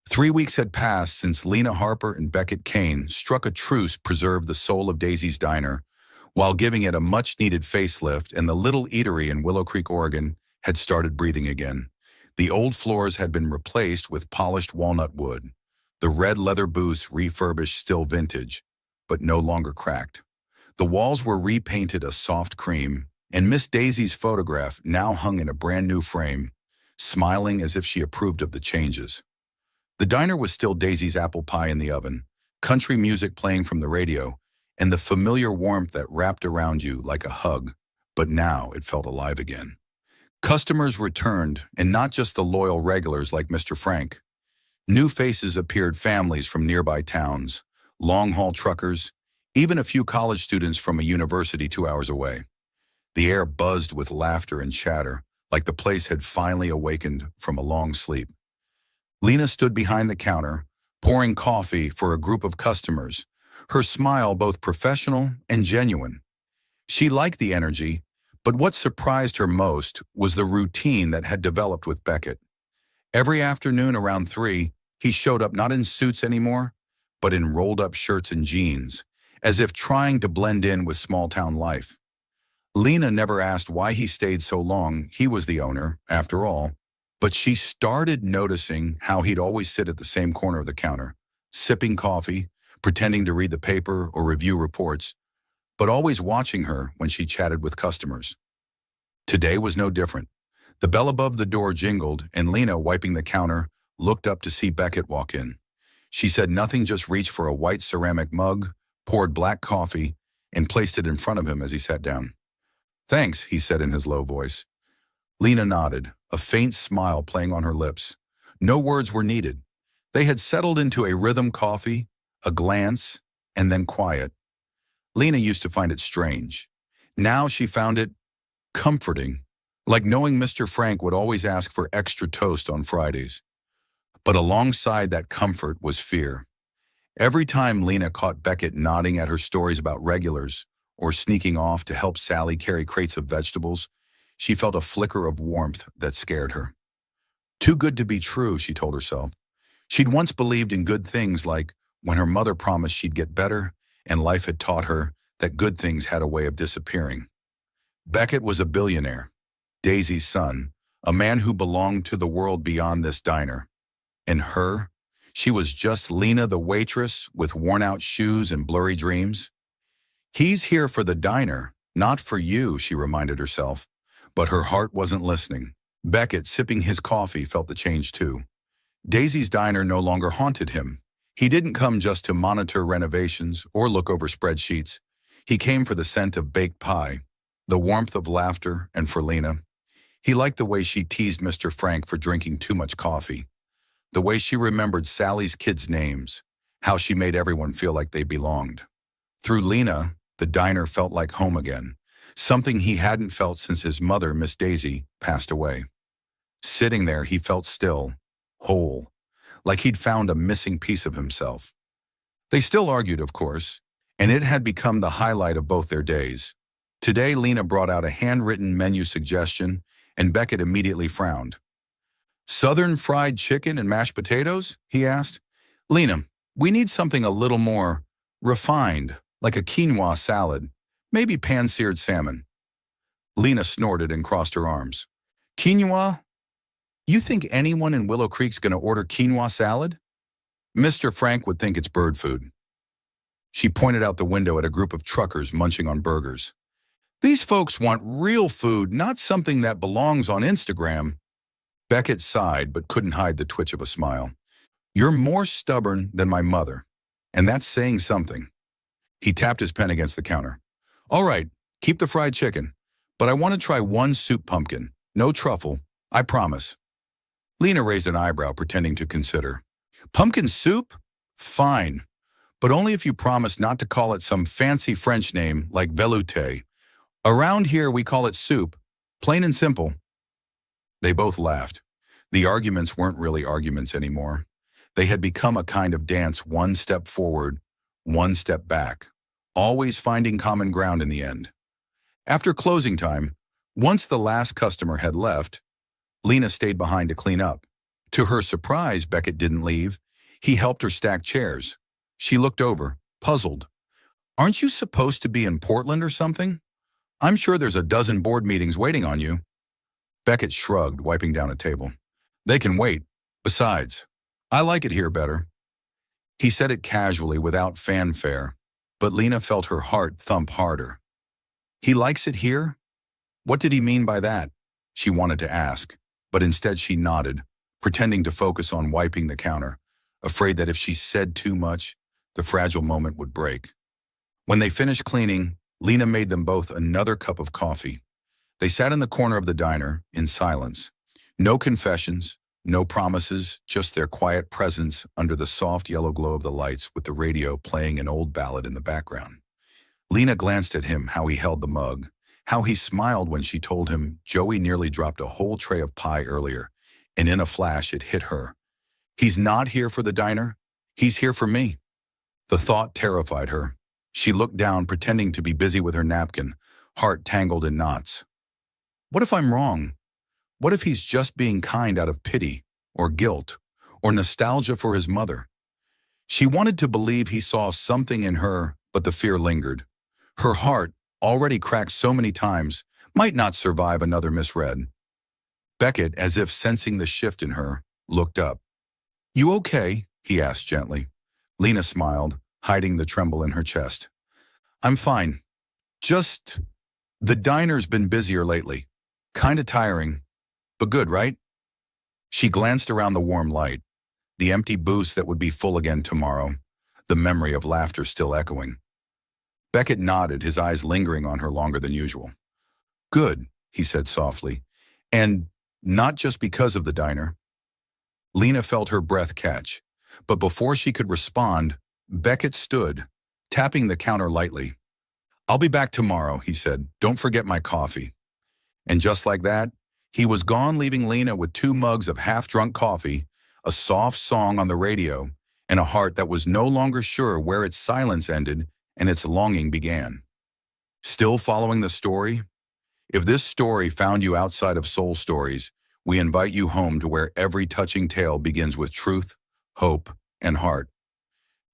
3 weeks had passed since Lena Harper and Beckett Kane struck a truce preserved the soul of Daisy's Diner, while giving it a much-needed facelift, and the little eatery in Willow Creek, Oregon, had started breathing again. The old floors had been replaced with polished walnut wood, the red leather booths refurbished still vintage, but no longer cracked. The walls were repainted a soft cream, and Miss Daisy's photograph now hung in a brand new frame, smiling as if she approved of the changes. The diner was still Daisy's apple pie in the oven, country music playing from the radio, and the familiar warmth that wrapped around you like a hug, but now it felt alive again. Customers returned, and not just the loyal regulars like Mr. Frank. New faces appeared, families from nearby towns, long-haul truckers, even a few college students from a university 2 hours away. The air buzzed with laughter and chatter, like the place had finally awakened from a long sleep. Lena stood behind the counter, pouring coffee for a group of customers, her smile both professional and genuine. She liked the energy, but what surprised her most was the routine that had developed with Beckett. Every afternoon around 3, he showed up not in suits anymore, but in rolled-up shirts and jeans, as if trying to blend in with small-town life. Lena never asked why he stayed so long. He was the owner, after all. But she started noticing how he'd always sit at the same corner of the counter, sipping coffee, pretending to read the paper or review reports, but always watching her when she chatted with customers. Today was no different. The bell above the door jingled, and Lena, wiping the counter, looked up to see Beckett walk in. She said nothing, just reached for a white ceramic mug, poured black coffee, and placed it in front of him as he sat down. "Thanks," he said in his low voice. Lena nodded, a faint smile playing on her lips. No words were needed. They had settled into a rhythm: coffee, a glance, and then quiet. Lena used to find it strange. Now she found it comforting, like knowing Mr. Frank would always ask for extra toast on Fridays. But alongside that comfort was fear. Every time Lena caught Beckett nodding at her stories about regulars or sneaking off to help Sally carry crates of vegetables, she felt a flicker of warmth that scared her. Too good to be true, she told herself. She'd once believed in good things, like when her mother promised she'd get better, and life had taught her that good things had a way of disappearing. Beckett was a billionaire, Daisy's son, a man who belonged to the world beyond this diner. And her, she was just Lena the waitress with worn-out shoes and blurry dreams. He's here for the diner, not for you, she reminded herself. But her heart wasn't listening. Beckett, sipping his coffee, felt the change too. Daisy's Diner no longer haunted him. He didn't come just to monitor renovations or look over spreadsheets. He came for the scent of baked pie, the warmth of laughter, and for Lena. He liked the way she teased Mr. Frank for drinking too much coffee, the way she remembered Sally's kids' names, how she made everyone feel like they belonged. Through Lena, the diner felt like home again, something he hadn't felt since his mother, Miss Daisy, passed away. Sitting there, he felt still, whole, like he'd found a missing piece of himself. They still argued, of course, and it had become the highlight of both their days. Today, Lena brought out a handwritten menu suggestion, and Beckett immediately frowned. "Southern fried chicken and mashed potatoes?" he asked. "Lena, we need something a little more refined, like a quinoa salad, maybe pan-seared salmon." Lena snorted and crossed her arms. "Quinoa? You think anyone in Willow Creek's gonna order quinoa salad? Mr. Frank would think it's bird food." She pointed out the window at a group of truckers munching on burgers. "These folks want real food, not something that belongs on Instagram." Beckett sighed but couldn't hide the twitch of a smile. "You're more stubborn than my mother, and that's saying something." He tapped his pen against the counter. "All right, keep the fried chicken, but I want to try one soup pumpkin. No truffle, I promise." Lena raised an eyebrow, pretending to consider. Pumpkin soup? Fine, but only if you promise not to call it some fancy French name like velouté. Around here we call it soup, plain and simple. They both laughed. The arguments weren't really arguments anymore. They had become a kind of dance, one step forward, one step back, always finding common ground in the end. After closing time, once the last customer had left, Lena stayed behind to clean up. To her surprise, Beckett didn't leave. He helped her stack chairs. She looked over, puzzled. Aren't you supposed to be in Portland or something? I'm sure there's a dozen board meetings waiting on you. Beckett shrugged, wiping down a table. They can wait. Besides, I like it here better. He said it casually, without fanfare, but Lena felt her heart thump harder. He likes it here? What did he mean by that? She wanted to ask, but instead she nodded, pretending to focus on wiping the counter, afraid that if she said too much, the fragile moment would break. When they finished cleaning, Lena made them both another cup of coffee. They sat in the corner of the diner, in silence. No confessions, no promises, just their quiet presence under the soft yellow glow of the lights, with the radio playing an old ballad in the background. Lena glanced at him, how he held the mug, how he smiled when she told him Joey nearly dropped a whole tray of pie earlier, and in a flash it hit her. He's not here for the diner, he's here for me. The thought terrified her. She looked down, pretending to be busy with her napkin, heart tangled in knots. What if I'm wrong? What if he's just being kind out of pity, or guilt, or nostalgia for his mother? She wanted to believe he saw something in her, but the fear lingered. Her heart, already cracked so many times, might not survive another misread. Beckett, as if sensing the shift in her, looked up. You okay? He asked gently. Lena smiled, hiding the tremble in her chest. I'm fine. Just, the diner's been busier lately. Kinda tiring, but good, right? She glanced around the warm light, the empty booths that would be full again tomorrow, the memory of laughter still echoing. Beckett nodded, his eyes lingering on her longer than usual. Good, he said softly, and not just because of the diner. Lena felt her breath catch, but before she could respond, Beckett stood, tapping the counter lightly. I'll be back tomorrow, he said. Don't forget my coffee. And just like that, he was gone, leaving Lena with 2 mugs of half-drunk coffee, a soft song on the radio, and a heart that was no longer sure where its silence ended and its longing began. Still following the story? If this story found you outside of Soul Stories, we invite you home to where every touching tale begins with truth, hope, and heart.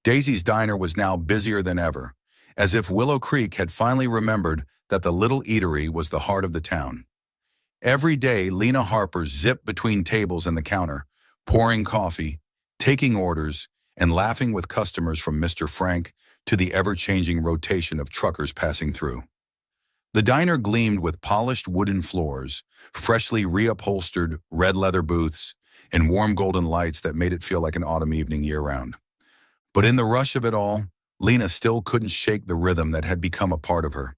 Daisy's Diner was now busier than ever, as if Willow Creek had finally remembered that the little eatery was the heart of the town. Every day, Lena Harper zipped between tables and the counter, pouring coffee, taking orders, and laughing with customers, from Mr. Frank to the ever-changing rotation of truckers passing through. The diner gleamed with polished wooden floors, freshly reupholstered red leather booths, and warm golden lights that made it feel like an autumn evening year-round. But in the rush of it all, Lena still couldn't shake the rhythm that had become a part of her.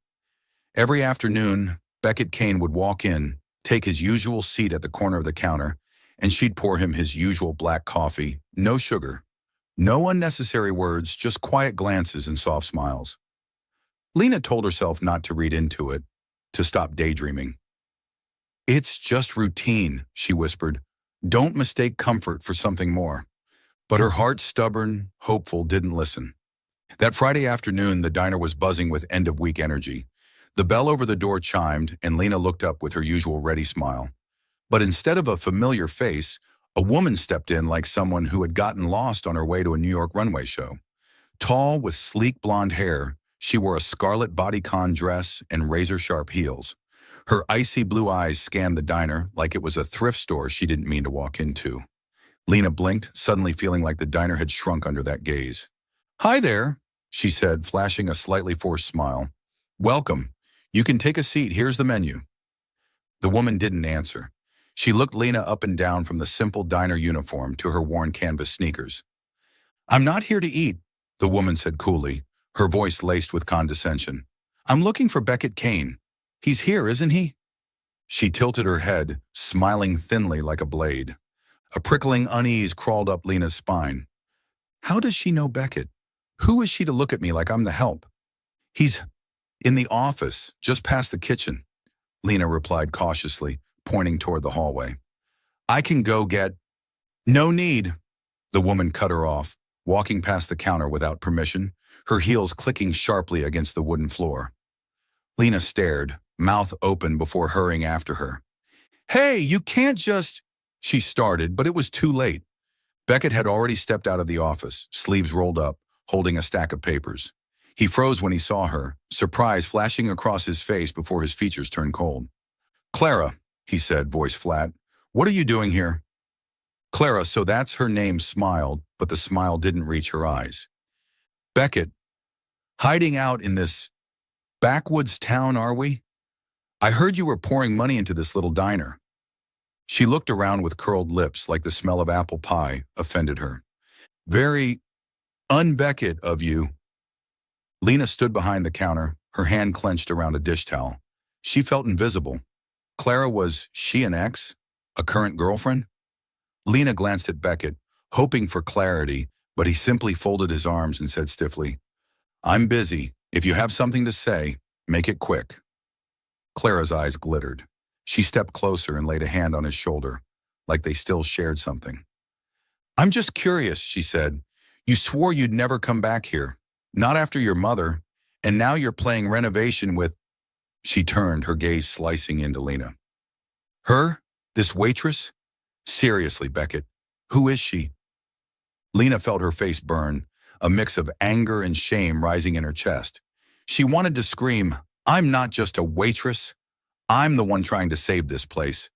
Every afternoon, Beckett Kane would walk in, take his usual seat at the corner of the counter, and she'd pour him his usual black coffee, no sugar. No unnecessary words, just quiet glances and soft smiles. Lena told herself not to read into it, to stop daydreaming. It's just routine, she whispered. Don't mistake comfort for something more. But her heart, stubborn, hopeful, didn't listen. That Friday afternoon, the diner was buzzing with end-of-week energy. The bell over the door chimed, and Lena looked up with her usual ready smile. But instead of a familiar face, a woman stepped in like someone who had gotten lost on her way to a New York runway show. Tall, with sleek blonde hair, she wore a scarlet bodycon dress and razor-sharp heels. Her icy blue eyes scanned the diner like it was a thrift store she didn't mean to walk into. Lena blinked, suddenly feeling like the diner had shrunk under that gaze. Hi there, she said, flashing a slightly forced smile. Welcome. You can take a seat. Here's the menu. The woman didn't answer. She looked Lena up and down, from the simple diner uniform to her worn canvas sneakers. I'm not here to eat, the woman said coolly, her voice laced with condescension. I'm looking for Beckett Kane. He's here, isn't he? She tilted her head, smiling thinly like a blade. A prickling unease crawled up Lena's spine. How does she know Beckett? Who is she to look at me like I'm the help? He's in the office, just past the kitchen, Lena replied cautiously, pointing toward the hallway. I can go get... No need, the woman cut her off, walking past the counter without permission, her heels clicking sharply against the wooden floor. Lena stared, mouth open before hurrying after her. Hey, you can't just... She started, but it was too late. Beckett had already stepped out of the office, sleeves rolled up, holding a stack of papers. He froze when he saw her, surprise flashing across his face before his features turned cold. Clara, he said, voice flat, what are you doing here? Clara, so that's her name, smiled, but the smile didn't reach her eyes. Beckett, hiding out in this backwoods town, are we? I heard you were pouring money into this little diner. She looked around with curled lips like the smell of apple pie offended her. Very un-Beckett of you. Lena stood behind the counter, her hand clenched around a dish towel. She felt invisible. Clara, was she an ex? A current girlfriend? Lena glanced at Beckett, hoping for clarity, but he simply folded his arms and said stiffly, I'm busy. If you have something to say, make it quick. Clara's eyes glittered. She stepped closer and laid a hand on his shoulder, like they still shared something. I'm just curious, she said. You swore you'd never come back here, not after your mother, and now you're playing renovation with... She turned, her gaze slicing into Lena. Her? This waitress? Seriously, Beckett, who is she? Lena felt her face burn, a mix of anger and shame rising in her chest. She wanted to scream, I'm not just a waitress. I'm the one trying to save this place.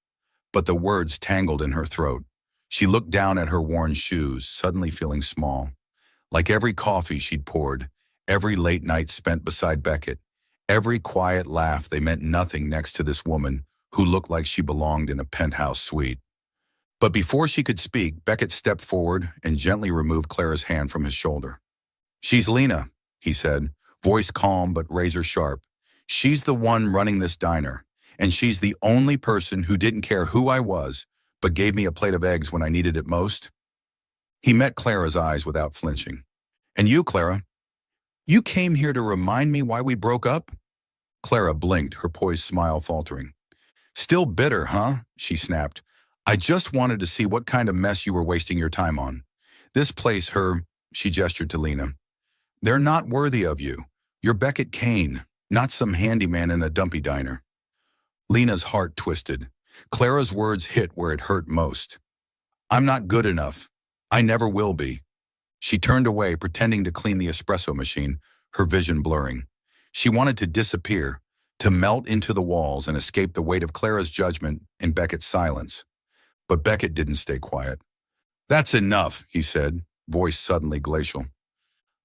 But the words tangled in her throat. She looked down at her worn shoes, suddenly feeling small. Like every coffee she'd poured, every late night spent beside Beckett, every quiet laugh, they meant nothing next to this woman who looked like she belonged in a penthouse suite. But before she could speak, Beckett stepped forward and gently removed Clara's hand from his shoulder. She's Lena, he said, voice calm but razor sharp. She's the one running this diner, and she's the only person who didn't care who I was, but gave me a plate of eggs when I needed it most. He met Clara's eyes without flinching. And you, Clara, you came here to remind me why we broke up? Clara blinked, her poised smile faltering. Still bitter, huh? She snapped. I just wanted to see what kind of mess you were wasting your time on. This place, she gestured to Lena. They're not worthy of you. You're Beckett Kane, not some handyman in a dumpy diner. Lena's heart twisted. Clara's words hit where it hurt most. I'm not good enough. I never will be. She turned away, pretending to clean the espresso machine, her vision blurring. She wanted to disappear, to melt into the walls and escape the weight of Clara's judgment and Beckett's silence. But Beckett didn't stay quiet. That's enough, he said, voice suddenly glacial.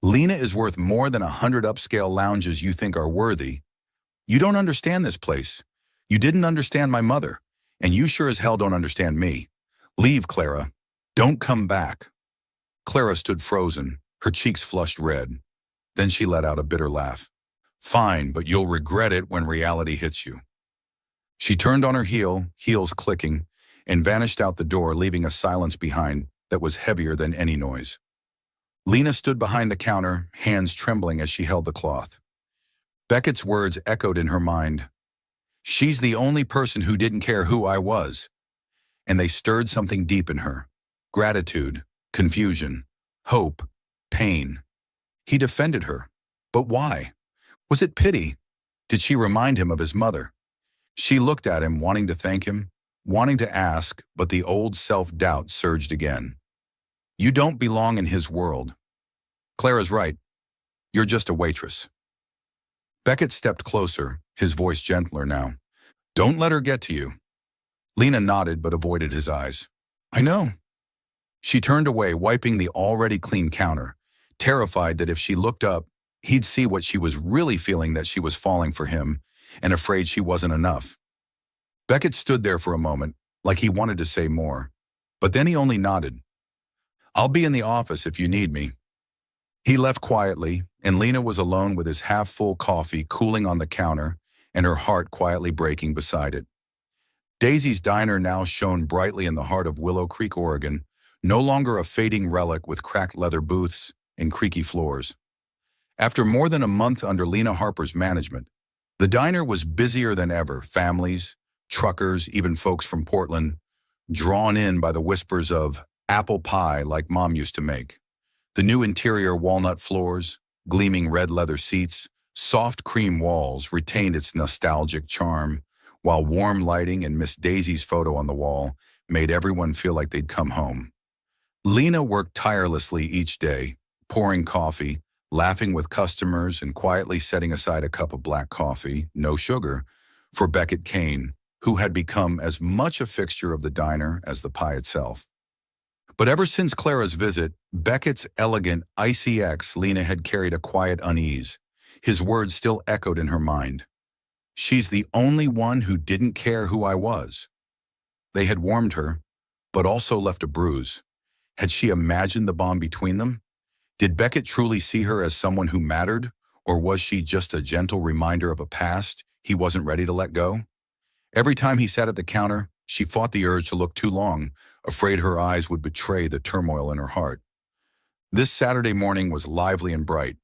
Lena is worth more than 100 upscale lounges you think are worthy. You don't understand this place. You didn't understand my mother, and you sure as hell don't understand me. Leave, Clara. Don't come back. Clara stood frozen, her cheeks flushed red. Then she let out a bitter laugh. Fine, but you'll regret it when reality hits you. She turned on her heel, heels clicking, and vanished out the door, leaving a silence behind that was heavier than any noise. Lena stood behind the counter, hands trembling as she held the cloth. Beckett's words echoed in her mind. She's the only person who didn't care who I was. And they stirred something deep in her. Gratitude, confusion, hope, pain. He defended her. But why? Was it pity? Did she remind him of his mother? She looked at him, wanting to thank him, wanting to ask, but the old self-doubt surged again. You don't belong in his world. Clara's right. You're just a waitress. Beckett stepped closer, his voice gentler now. Don't let her get to you. Lena nodded but avoided his eyes. I know. She turned away, wiping the already clean counter, terrified that if she looked up, he'd see what she was really feeling, that she was falling for him, and afraid she wasn't enough. Beckett stood there for a moment, like he wanted to say more, but then he only nodded. I'll be in the office if you need me. He left quietly, and Lena was alone with his half-full coffee cooling on the counter and her heart quietly breaking beside it. Daisy's Diner now shone brightly in the heart of Willow Creek, Oregon, no longer a fading relic with cracked leather booths and creaky floors. After more than a month under Lena Harper's management, the diner was busier than ever. Families, truckers, even folks from Portland, drawn in by the whispers of apple pie like Mom used to make. The new interior walnut floors, gleaming red leather seats, soft cream walls retained its nostalgic charm, while warm lighting and Miss Daisy's photo on the wall made everyone feel like they'd come home. Lena worked tirelessly each day, pouring coffee, laughing with customers, and quietly setting aside a cup of black coffee, no sugar, for Beckett Kane, who had become as much a fixture of the diner as the pie itself. But ever since Clara's visit, Beckett's elegant, icy ex, Lena had carried a quiet unease. His words still echoed in her mind. "She's the only one who didn't care who I was." They had warmed her, but also left a bruise. Had she imagined the bond between them? Did Beckett truly see her as someone who mattered, or was she just a gentle reminder of a past he wasn't ready to let go? Every time he sat at the counter, she fought the urge to look too long, afraid her eyes would betray the turmoil in her heart. This Saturday morning was lively and bright.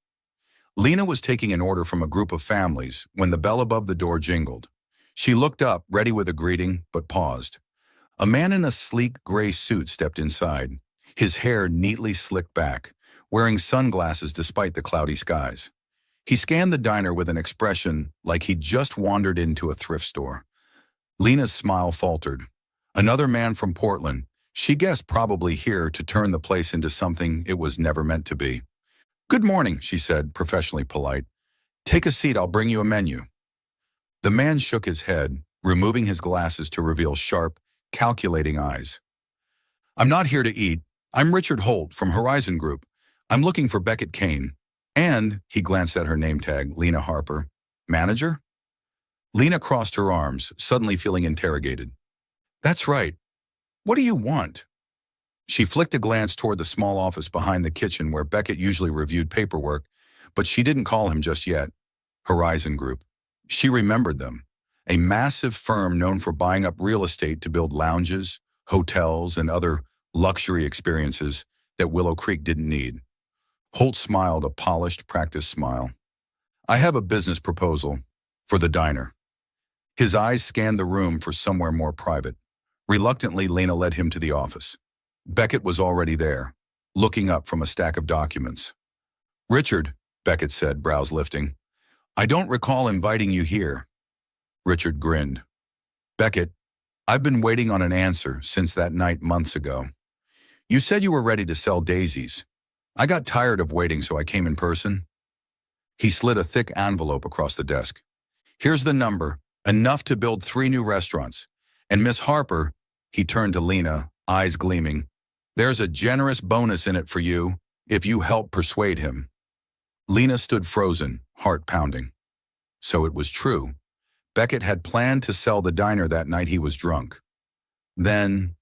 Lena was taking an order from a group of families when the bell above the door jingled. She looked up, ready with a greeting, but paused. A man in a sleek gray suit stepped inside, his hair neatly slicked back, wearing sunglasses despite the cloudy skies. He scanned the diner with an expression like he'd just wandered into a thrift store. Lena's smile faltered. Another man from Portland, she guessed probably here to turn the place into something it was never meant to be. "Good morning," she said, professionally polite. "Take a seat, I'll bring you a menu." The man shook his head, removing his glasses to reveal sharp, calculating eyes. "I'm not here to eat. I'm Richard Holt from Horizon Group. I'm looking for Beckett Kane. And," he glanced at her name tag, "Lena Harper. Manager?" Lena crossed her arms, suddenly feeling interrogated. "That's right. What do you want?" She flicked a glance toward the small office behind the kitchen where Beckett usually reviewed paperwork, but she didn't call him just yet. Horizon Group. She remembered them. A massive firm known for buying up real estate to build lounges, hotels, and other luxury experiences that Willow Creek didn't need. Holt smiled, a polished, practiced smile. "I have a business proposal for the diner." His eyes scanned the room for somewhere more private. Reluctantly, Lena led him to the office. Beckett was already there, looking up from a stack of documents. "Richard," Beckett said, brows lifting, "I don't recall inviting you here." Richard grinned. "Beckett, I've been waiting on an answer since that night months ago. You said you were ready to sell daisies. I got tired of waiting, so I came in person." He slid a thick envelope across the desk. "Here's the number, enough to build 3 new restaurants. And Miss Harper," he turned to Lena, eyes gleaming, "there's a generous bonus in it for you if you help persuade him." Lena stood frozen, heart pounding. So it was true. Beckett had planned to sell the diner that night he was drunk. Then,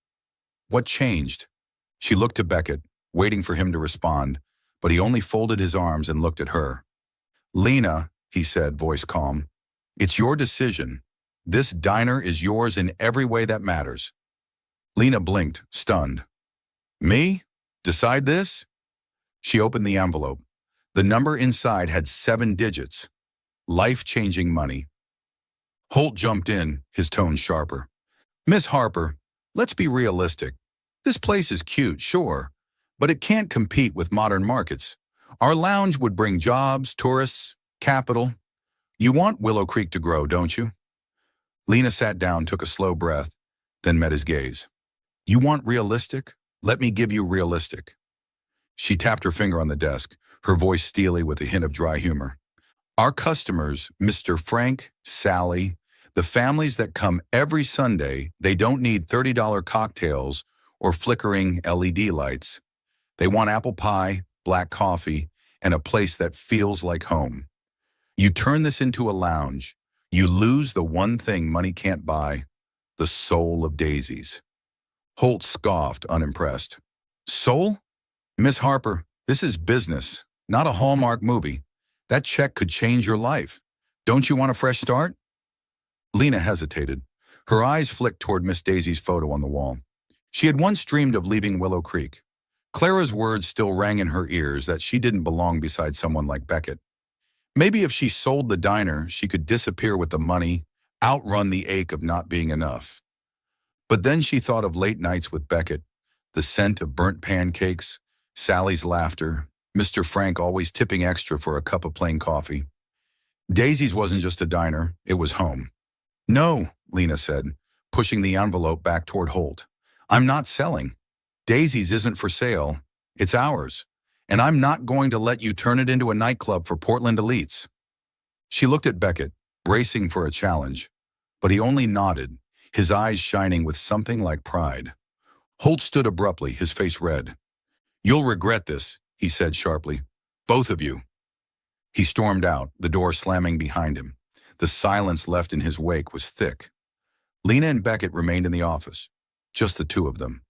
what changed? She looked to Beckett, waiting for him to respond, but he only folded his arms and looked at her. "Lena," he said, voice calm, "it's your decision. This diner is yours in every way that matters." Lena blinked, stunned. "Me? Decide this?" She opened the envelope. The number inside had 7 digits. Life-changing money. Holt jumped in, his tone sharper. "Miss Harper, let's be realistic. This place is cute, sure, but it can't compete with modern markets. Our lounge would bring jobs, tourists, capital. You want Willow Creek to grow, don't you?" Lena sat down, took a slow breath, then met his gaze. "You want realistic? Let me give you realistic." She tapped her finger on the desk, her voice steely with a hint of dry humor. "Our customers, Mr. Frank, Sally, the families that come every Sunday, they don't need $30 cocktails or flickering LED lights. They want apple pie, black coffee, and a place that feels like home. You turn this into a lounge, you lose the one thing money can't buy, the soul of daisies." Holt scoffed, unimpressed. "Soul? Miss Harper, this is business, not a Hallmark movie. That check could change your life. Don't you want a fresh start?" Lena hesitated. Her eyes flicked toward Miss Daisy's photo on the wall. She had once dreamed of leaving Willow Creek. Clara's words still rang in her ears that she didn't belong beside someone like Beckett. Maybe if she sold the diner, she could disappear with the money, outrun the ache of not being enough. But then she thought of late nights with Beckett, the scent of burnt pancakes, Sally's laughter, Mr. Frank always tipping extra for a cup of plain coffee. Daisy's wasn't just a diner, it was home. No, Lena said, pushing the envelope back toward Holt. I'm not selling. Daisy's isn't for sale. It's ours. And I'm not going to let you turn it into a nightclub for Portland elites. She looked at Beckett, bracing for a challenge, but he only nodded, his eyes shining with something like pride. Holt stood abruptly, his face red. You'll regret this, he said sharply. Both of you. He stormed out, the door slamming behind him. The silence left in his wake was thick. Lena and Beckett remained in the office, just the two of them.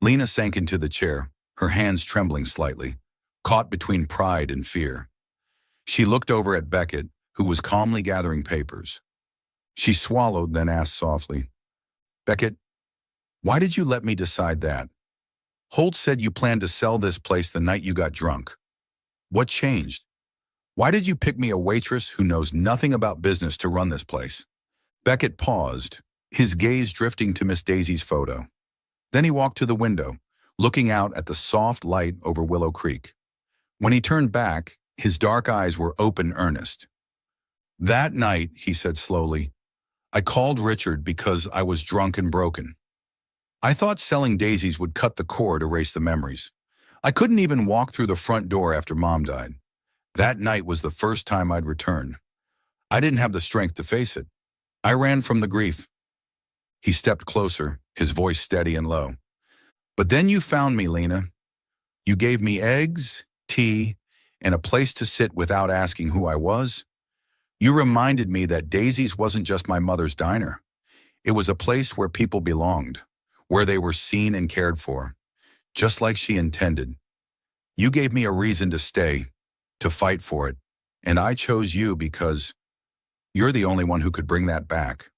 Lena sank into the chair, her hands trembling slightly, caught between pride and fear. She looked over at Beckett, who was calmly gathering papers. She swallowed, then asked softly, Beckett, why did you let me decide that? Holt said you planned to sell this place the night you got drunk. What changed? Why did you pick me a waitress who knows nothing about business to run this place? Beckett paused, his gaze drifting to Miss Daisy's photo. Then he walked to the window, looking out at the soft light over Willow Creek. When he turned back, his dark eyes were open earnest. That night, he said slowly, I called Richard because I was drunk and broken. I thought selling Daisy's would cut the cord, erase the memories. I couldn't even walk through the front door after Mom died. That night was the first time I'd returned. I didn't have the strength to face it. I ran from the grief. He stepped closer, his voice steady and low. But then you found me, Lena. You gave me eggs, tea, and a place to sit without asking who I was. You reminded me that Daisy's wasn't just my mother's diner. It was a place where people belonged, where they were seen and cared for, just like she intended. You gave me a reason to stay, to fight for it, and I chose you because you're the only one who could bring that back.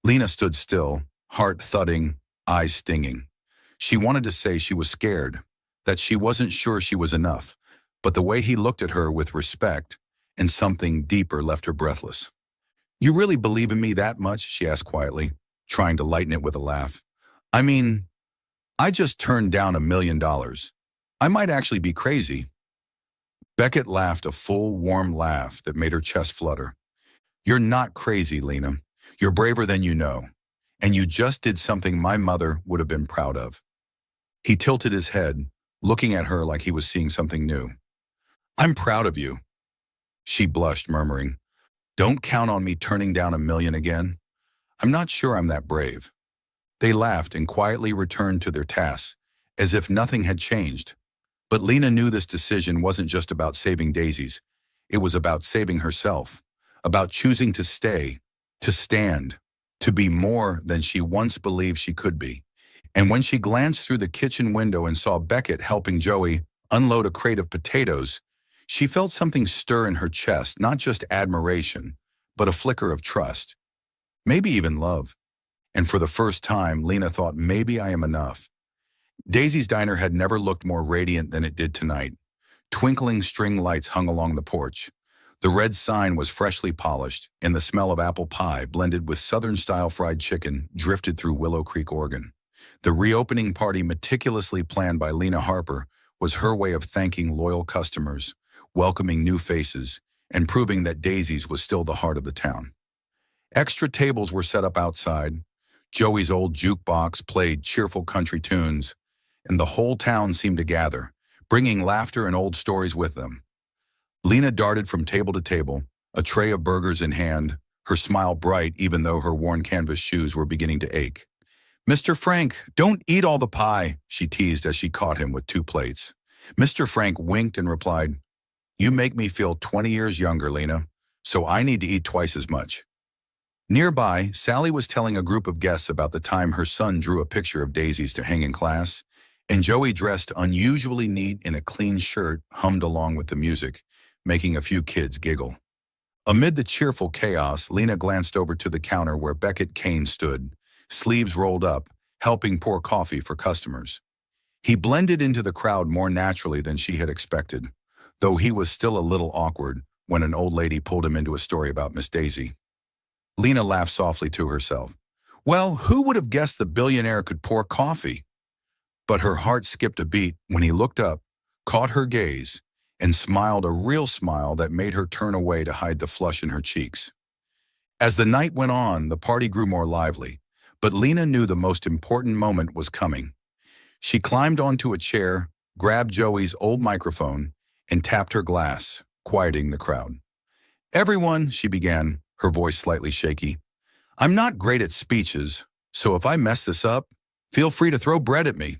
Lena stood still, heart thudding, eyes stinging. She wanted to say she was scared, that she wasn't sure she was enough, but the way he looked at her with respect and something deeper left her breathless. You really believe in me that much? She asked quietly, trying to lighten it with a laugh. I mean, I just turned down $1 million. I might actually be crazy. Beckett laughed a full, warm laugh that made her chest flutter. You're not crazy, Lena. You're braver than you know. And you just did something my mother would have been proud of. He tilted his head, looking at her like he was seeing something new. I'm proud of you. She blushed, murmuring, Don't count on me turning down $1 million again. I'm not sure I'm that brave. They laughed and quietly returned to their tasks, as if nothing had changed. But Lena knew this decision wasn't just about saving Daisy's. It was about saving herself, about choosing to stay, to stand, to be more than she once believed she could be. And when she glanced through the kitchen window and saw Beckett helping Joey unload a crate of potatoes, she felt something stir in her chest, not just admiration, but a flicker of trust, maybe even love. And for the first time, Lena thought, maybe I am enough. Daisy's diner had never looked more radiant than it did tonight. Twinkling string lights hung along the porch. The red sign was freshly polished, and the smell of apple pie blended with Southern-style fried chicken drifted through Willow Creek, Oregon. The reopening party, meticulously planned by Lena Harper, was her way of thanking loyal customers, welcoming new faces, and proving that Daisy's was still the heart of the town. Extra tables were set up outside. Joey's old jukebox played cheerful country tunes, and the whole town seemed to gather, bringing laughter and old stories with them. Lena darted from table to table, a tray of burgers in hand, her smile bright even though her worn canvas shoes were beginning to ache. Mr. Frank, don't eat all the pie, she teased as she caught him with 2 plates. Mr. Frank winked and replied, You make me feel 20 years younger, Lena, so I need to eat twice as much. Nearby, Sally was telling a group of guests about the time her son drew a picture of Daisy's to hang in class, and Joey, dressed unusually neat in a clean shirt, hummed along with the music, making a few kids giggle. Amid the cheerful chaos, Lena glanced over to the counter where Beckett Kane stood, sleeves rolled up, helping pour coffee for customers. He blended into the crowd more naturally than she had expected, though he was still a little awkward when an old lady pulled him into a story about Miss Daisy. Lena laughed softly to herself. Well, who would have guessed the billionaire could pour coffee? But her heart skipped a beat when he looked up, caught her gaze, and smiled a real smile that made her turn away to hide the flush in her cheeks. As the night went on, the party grew more lively, but Lena knew the most important moment was coming. She climbed onto a chair, grabbed Joey's old microphone, and tapped her glass, quieting the crowd. Everyone, she began, her voice slightly shaky. I'm not great at speeches, so if I mess this up, feel free to throw bread at me.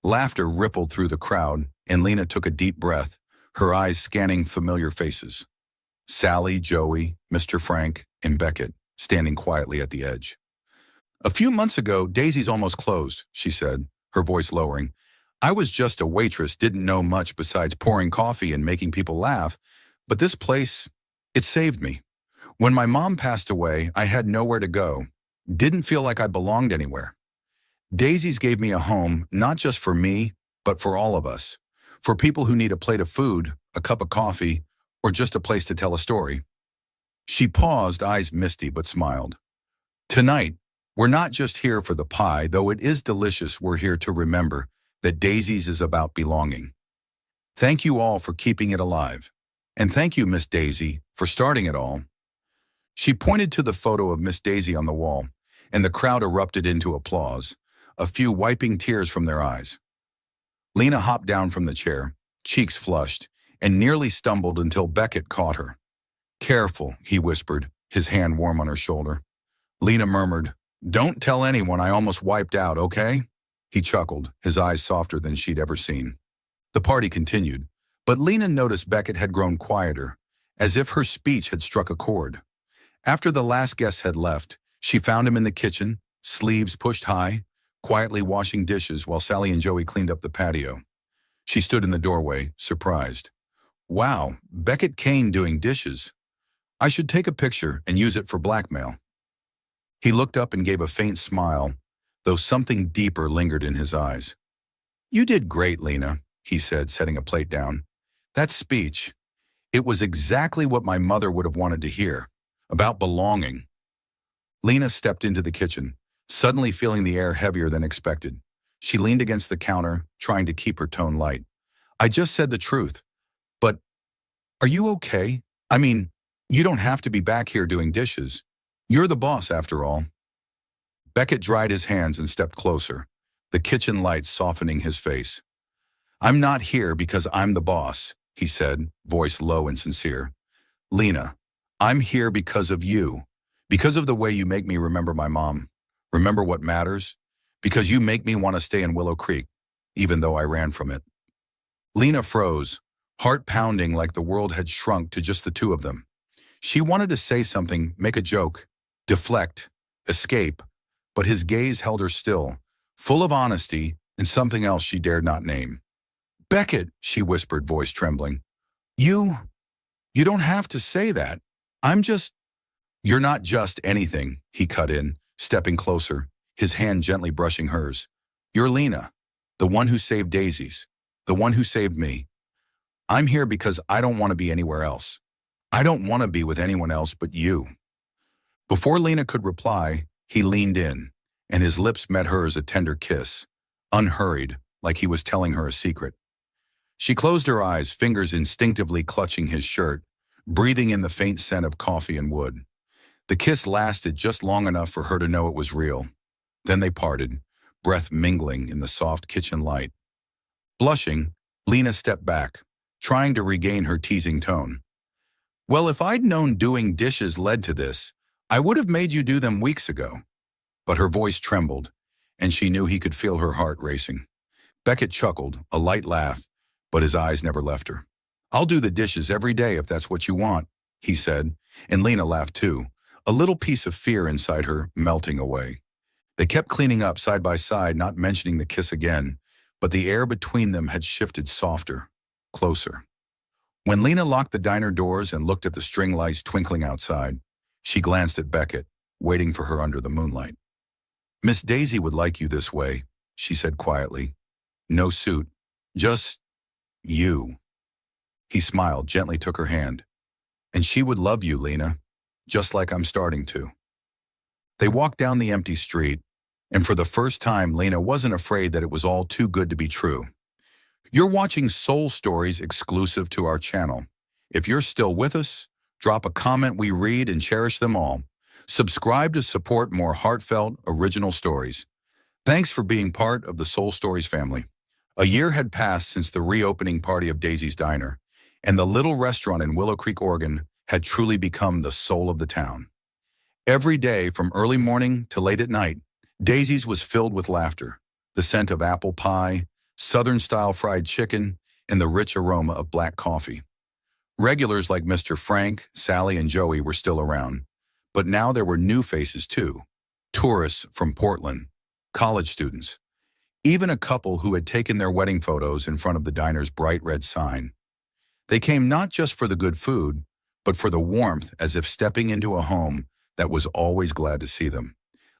Laughter rippled through the crowd, and Lena took a deep breath, her eyes scanning familiar faces. Sally, Joey, Mr. Frank, and Beckett, standing quietly at the edge. A few months ago, Daisy's almost closed, she said, her voice lowering. I was just a waitress, didn't know much besides pouring coffee and making people laugh, but this place, it saved me. When my mom passed away, I had nowhere to go. Didn't feel like I belonged anywhere. Daisy's gave me a home, not just for me, but for all of us. For people who need a plate of food, a cup of coffee, or just a place to tell a story. She paused, eyes misty, but smiled. Tonight, we're not just here for the pie, though it is delicious. We're here to remember that Daisy's is about belonging. Thank you all for keeping it alive. And thank you, Miss Daisy, for starting it all. She pointed to the photo of Miss Daisy on the wall, and the crowd erupted into applause, a few wiping tears from their eyes. Lena hopped down from the chair, cheeks flushed, and nearly stumbled until Beckett caught her. Careful, he whispered, his hand warm on her shoulder. Lena murmured, Don't tell anyone I almost wiped out, okay? He chuckled, his eyes softer than she'd ever seen. The party continued, but Lena noticed Beckett had grown quieter, as if her speech had struck a chord. After the last guest had left, she found him in the kitchen, sleeves pushed high, quietly washing dishes while Sally and Joey cleaned up the patio. She stood in the doorway, surprised. Wow, Beckett Kane doing dishes. I should take a picture and use it for blackmail. He looked up and gave a faint smile, though something deeper lingered in his eyes. You did great, Lena, he said, setting a plate down. That speech, it was exactly what my mother would have wanted to hear, about belonging. Lena stepped into the kitchen, suddenly feeling the air heavier than expected. She leaned against the counter, trying to keep her tone light. I just said the truth. But are you okay? I mean, you don't have to be back here doing dishes. You're the boss, after all. Beckett dried his hands and stepped closer, the kitchen lights softening his face. I'm not here because I'm the boss, he said, voice low and sincere. Lena, I'm here because of you, because of the way you make me remember my mom, remember what matters, because you make me want to stay in Willow Creek, even though I ran from it. Lena froze, heart pounding like the world had shrunk to just the two of them. She wanted to say something, make a joke, deflect, escape, but his gaze held her still, full of honesty and something else she dared not name. Beckett, she whispered, voice trembling. You don't have to say that. You're not just anything, he cut in, stepping closer, his hand gently brushing hers. You're Lena, the one who saved Daisy's, the one who saved me. I'm here because I don't want to be anywhere else. I don't want to be with anyone else but you. Before Lena could reply, he leaned in, and his lips met hers a tender kiss, unhurried, like he was telling her a secret. She closed her eyes, fingers instinctively clutching his shirt, breathing in the faint scent of coffee and wood. The kiss lasted just long enough for her to know it was real. Then they parted, breath mingling in the soft kitchen light. Blushing, Lena stepped back, trying to regain her teasing tone. Well, if I'd known doing dishes led to this, I would have made you do them weeks ago. But her voice trembled, and she knew he could feel her heart racing. Beckett chuckled, a light laugh, but his eyes never left her. I'll do the dishes every day if that's what you want, he said, and Lena laughed too, a little piece of fear inside her melting away. They kept cleaning up side by side, not mentioning the kiss again, but the air between them had shifted softer, closer. When Lena locked the diner doors and looked at the string lights twinkling outside, she glanced at Beckett, waiting for her under the moonlight. "Miss Daisy would like you this way," she said quietly. "No suit, just you." He smiled, gently took her hand. "And she would love you, Lena, just like I'm starting to." They walked down the empty street, and for the first time, Lena wasn't afraid that it was all too good to be true. You're watching Soul Stories exclusive to our channel. If you're still with us, drop a comment. We read and cherish them all. Subscribe to support more heartfelt, original stories. Thanks for being part of the Soul Stories family. A year had passed since the reopening party of Daisy's Diner, and the little restaurant in Willow Creek, Oregon, had truly become the soul of the town. Every day, from early morning to late at night, Daisy's was filled with laughter, the scent of apple pie, Southern-style fried chicken, and the rich aroma of black coffee. Regulars like Mr. Frank, Sally, and Joey were still around, but now there were new faces too. Tourists from Portland, college students, even a couple who had taken their wedding photos in front of the diner's bright red sign. They came not just for the good food, but for the warmth, as if stepping into a home that was always glad to see them.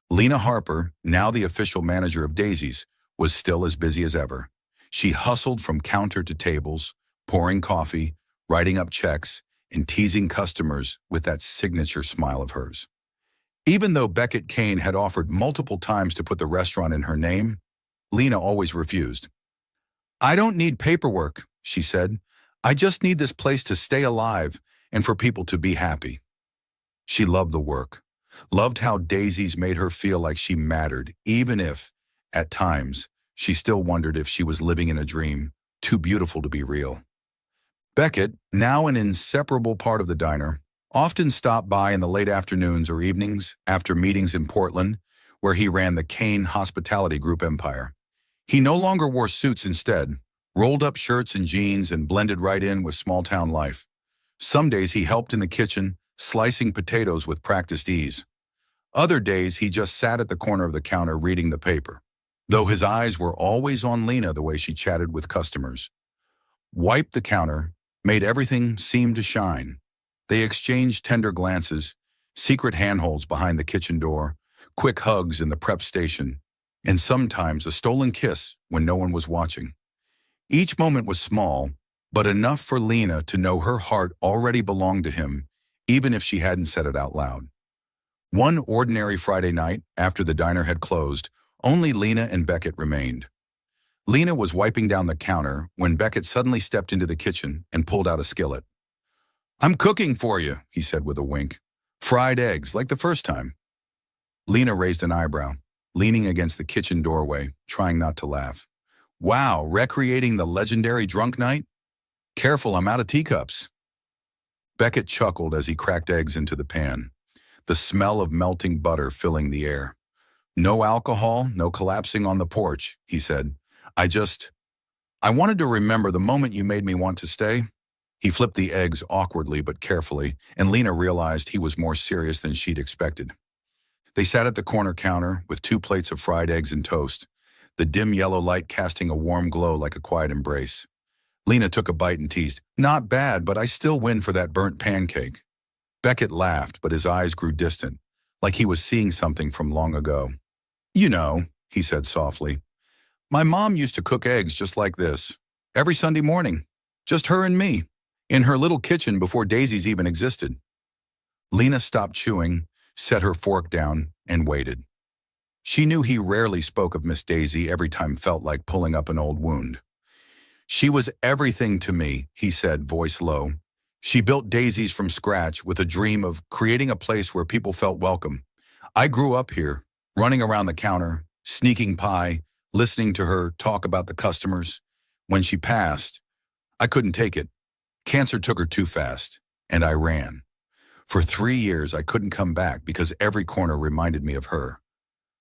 Lena Harper, now the official manager of Daisy's, was still as busy as ever. She hustled from counter to tables, pouring coffee, writing up checks, and teasing customers with that signature smile of hers. Even though Beckett Kane had offered multiple times to put the restaurant in her name, Lena always refused. "I don't need paperwork," she said. "I just need this place to stay alive and for people to be happy." She loved the work, loved how Daisy's made her feel like she mattered, even if, at times, she still wondered if she was living in a dream, too beautiful to be real. Beckett, now an inseparable part of the diner, often stopped by in the late afternoons or evenings after meetings in Portland, where he ran the Kane Hospitality Group empire. He no longer wore suits instead, rolled up shirts and jeans and blended right in with small-town life. Some days he helped in the kitchen, slicing potatoes with practiced ease. Other days he just sat at the corner of the counter reading the paper, though his eyes were always on Lena the way she chatted with customers. Wiped the counter, made everything seem to shine. They exchanged tender glances, secret handholds behind the kitchen door, quick hugs in the prep station, and sometimes a stolen kiss when no one was watching. Each moment was small, but enough for Lena to know her heart already belonged to him, even if she hadn't said it out loud. One ordinary Friday night, after the diner had closed, only Lena and Beckett remained. Lena was wiping down the counter when Beckett suddenly stepped into the kitchen and pulled out a skillet. "I'm cooking for you," he said with a wink. "Fried eggs, like the first time." Lena raised an eyebrow, leaning against the kitchen doorway, trying not to laugh. "Wow, recreating the legendary drunk night? Careful, I'm out of teacups." Beckett chuckled as he cracked eggs into the pan, the smell of melting butter filling the air. "No alcohol, no collapsing on the porch," he said. I wanted to remember the moment you made me want to stay." He flipped the eggs awkwardly but carefully, and Lena realized he was more serious than she'd expected. They sat at the corner counter with 2 plates of fried eggs and toast, the dim yellow light casting a warm glow like a quiet embrace. Lena took a bite and teased, "Not bad, but I still win for that burnt pancake." Beckett laughed, but his eyes grew distant, like he was seeing something from long ago. "You know," he said softly, "my mom used to cook eggs just like this, every Sunday morning, just her and me, in her little kitchen before Daisy's even existed." Lena stopped chewing, set her fork down, and waited. She knew he rarely spoke of Miss Daisy. Every time felt like pulling up an old wound. "She was everything to me," he said, voice low. "She built Daisy's from scratch with a dream of creating a place where people felt welcome. I grew up here, running around the counter, sneaking pie, listening to her talk about the customers. When she passed, I couldn't take it. Cancer took her too fast, and I ran. For 3 years, I couldn't come back because every corner reminded me of her.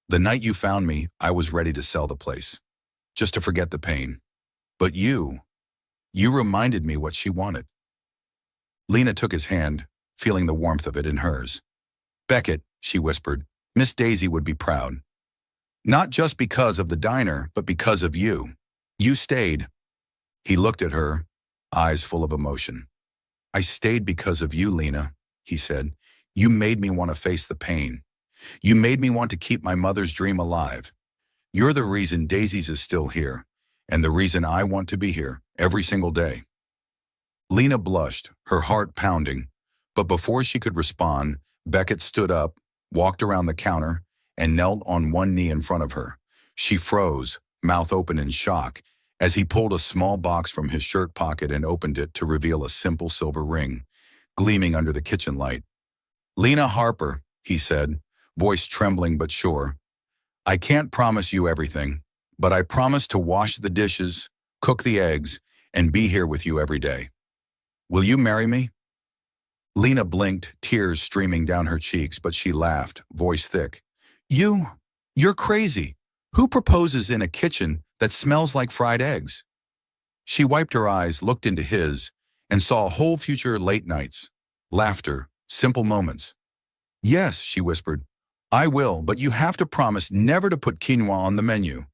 The night you found me, I was ready to sell the place, just to forget the pain. But you reminded me what she wanted." Lena took his hand, feeling the warmth of it in hers. "Beckett," she whispered, "Miss Daisy would be proud. Not just because of the diner, but because of you. You stayed." He looked at her, eyes full of emotion. I stayed because of you, Lena, he said. You made me want to face the pain. You made me want to keep my mother's dream alive. You're the reason Daisy's is still here, and the reason I want to be here every single day. Lena blushed, her heart pounding, but before she could respond, Beckett stood up, walked around the counter, and knelt on one knee in front of her. She froze, mouth open in shock, as he pulled a small box from his shirt pocket and opened it to reveal a simple silver ring, gleaming under the kitchen light. Lena Harper, he said, voice trembling but sure. I can't promise you everything, but I promise to wash the dishes, cook the eggs, and be here with you every day. Will you marry me? Lena blinked, tears streaming down her cheeks, but she laughed, voice thick. You're crazy. Who proposes in a kitchen that smells like fried eggs? She wiped her eyes, looked into his, and saw a whole future late nights, laughter, simple moments. Yes, she whispered, I will, but you have to promise never to put quinoa on the menu.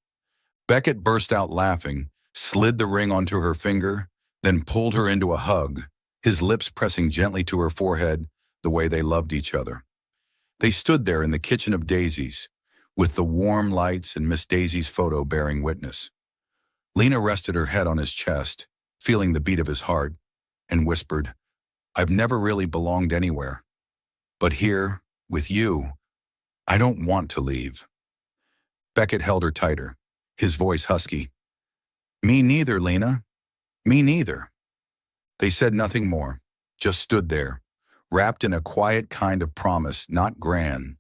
Beckett burst out laughing, slid the ring onto her finger, then pulled her into a hug, his lips pressing gently to her forehead the way they loved each other. They stood there in the kitchen of Daisy's, with the warm lights and Miss Daisy's photo bearing witness. Lena rested her head on his chest, feeling the beat of his heart, and whispered, I've never really belonged anywhere. But here, with you, I don't want to leave. Beckett held her tighter, his voice husky. Me neither, Lena. Me neither. They said nothing more, just stood there, wrapped in a quiet kind of promise, not grand.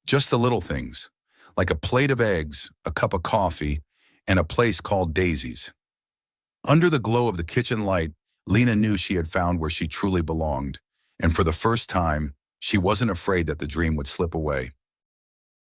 Just the little things, like a plate of eggs, a cup of coffee, and a place called Daisy's. Under the glow of the kitchen light, Lena knew she had found where she truly belonged, and for the first time, she wasn't afraid that the dream would slip away.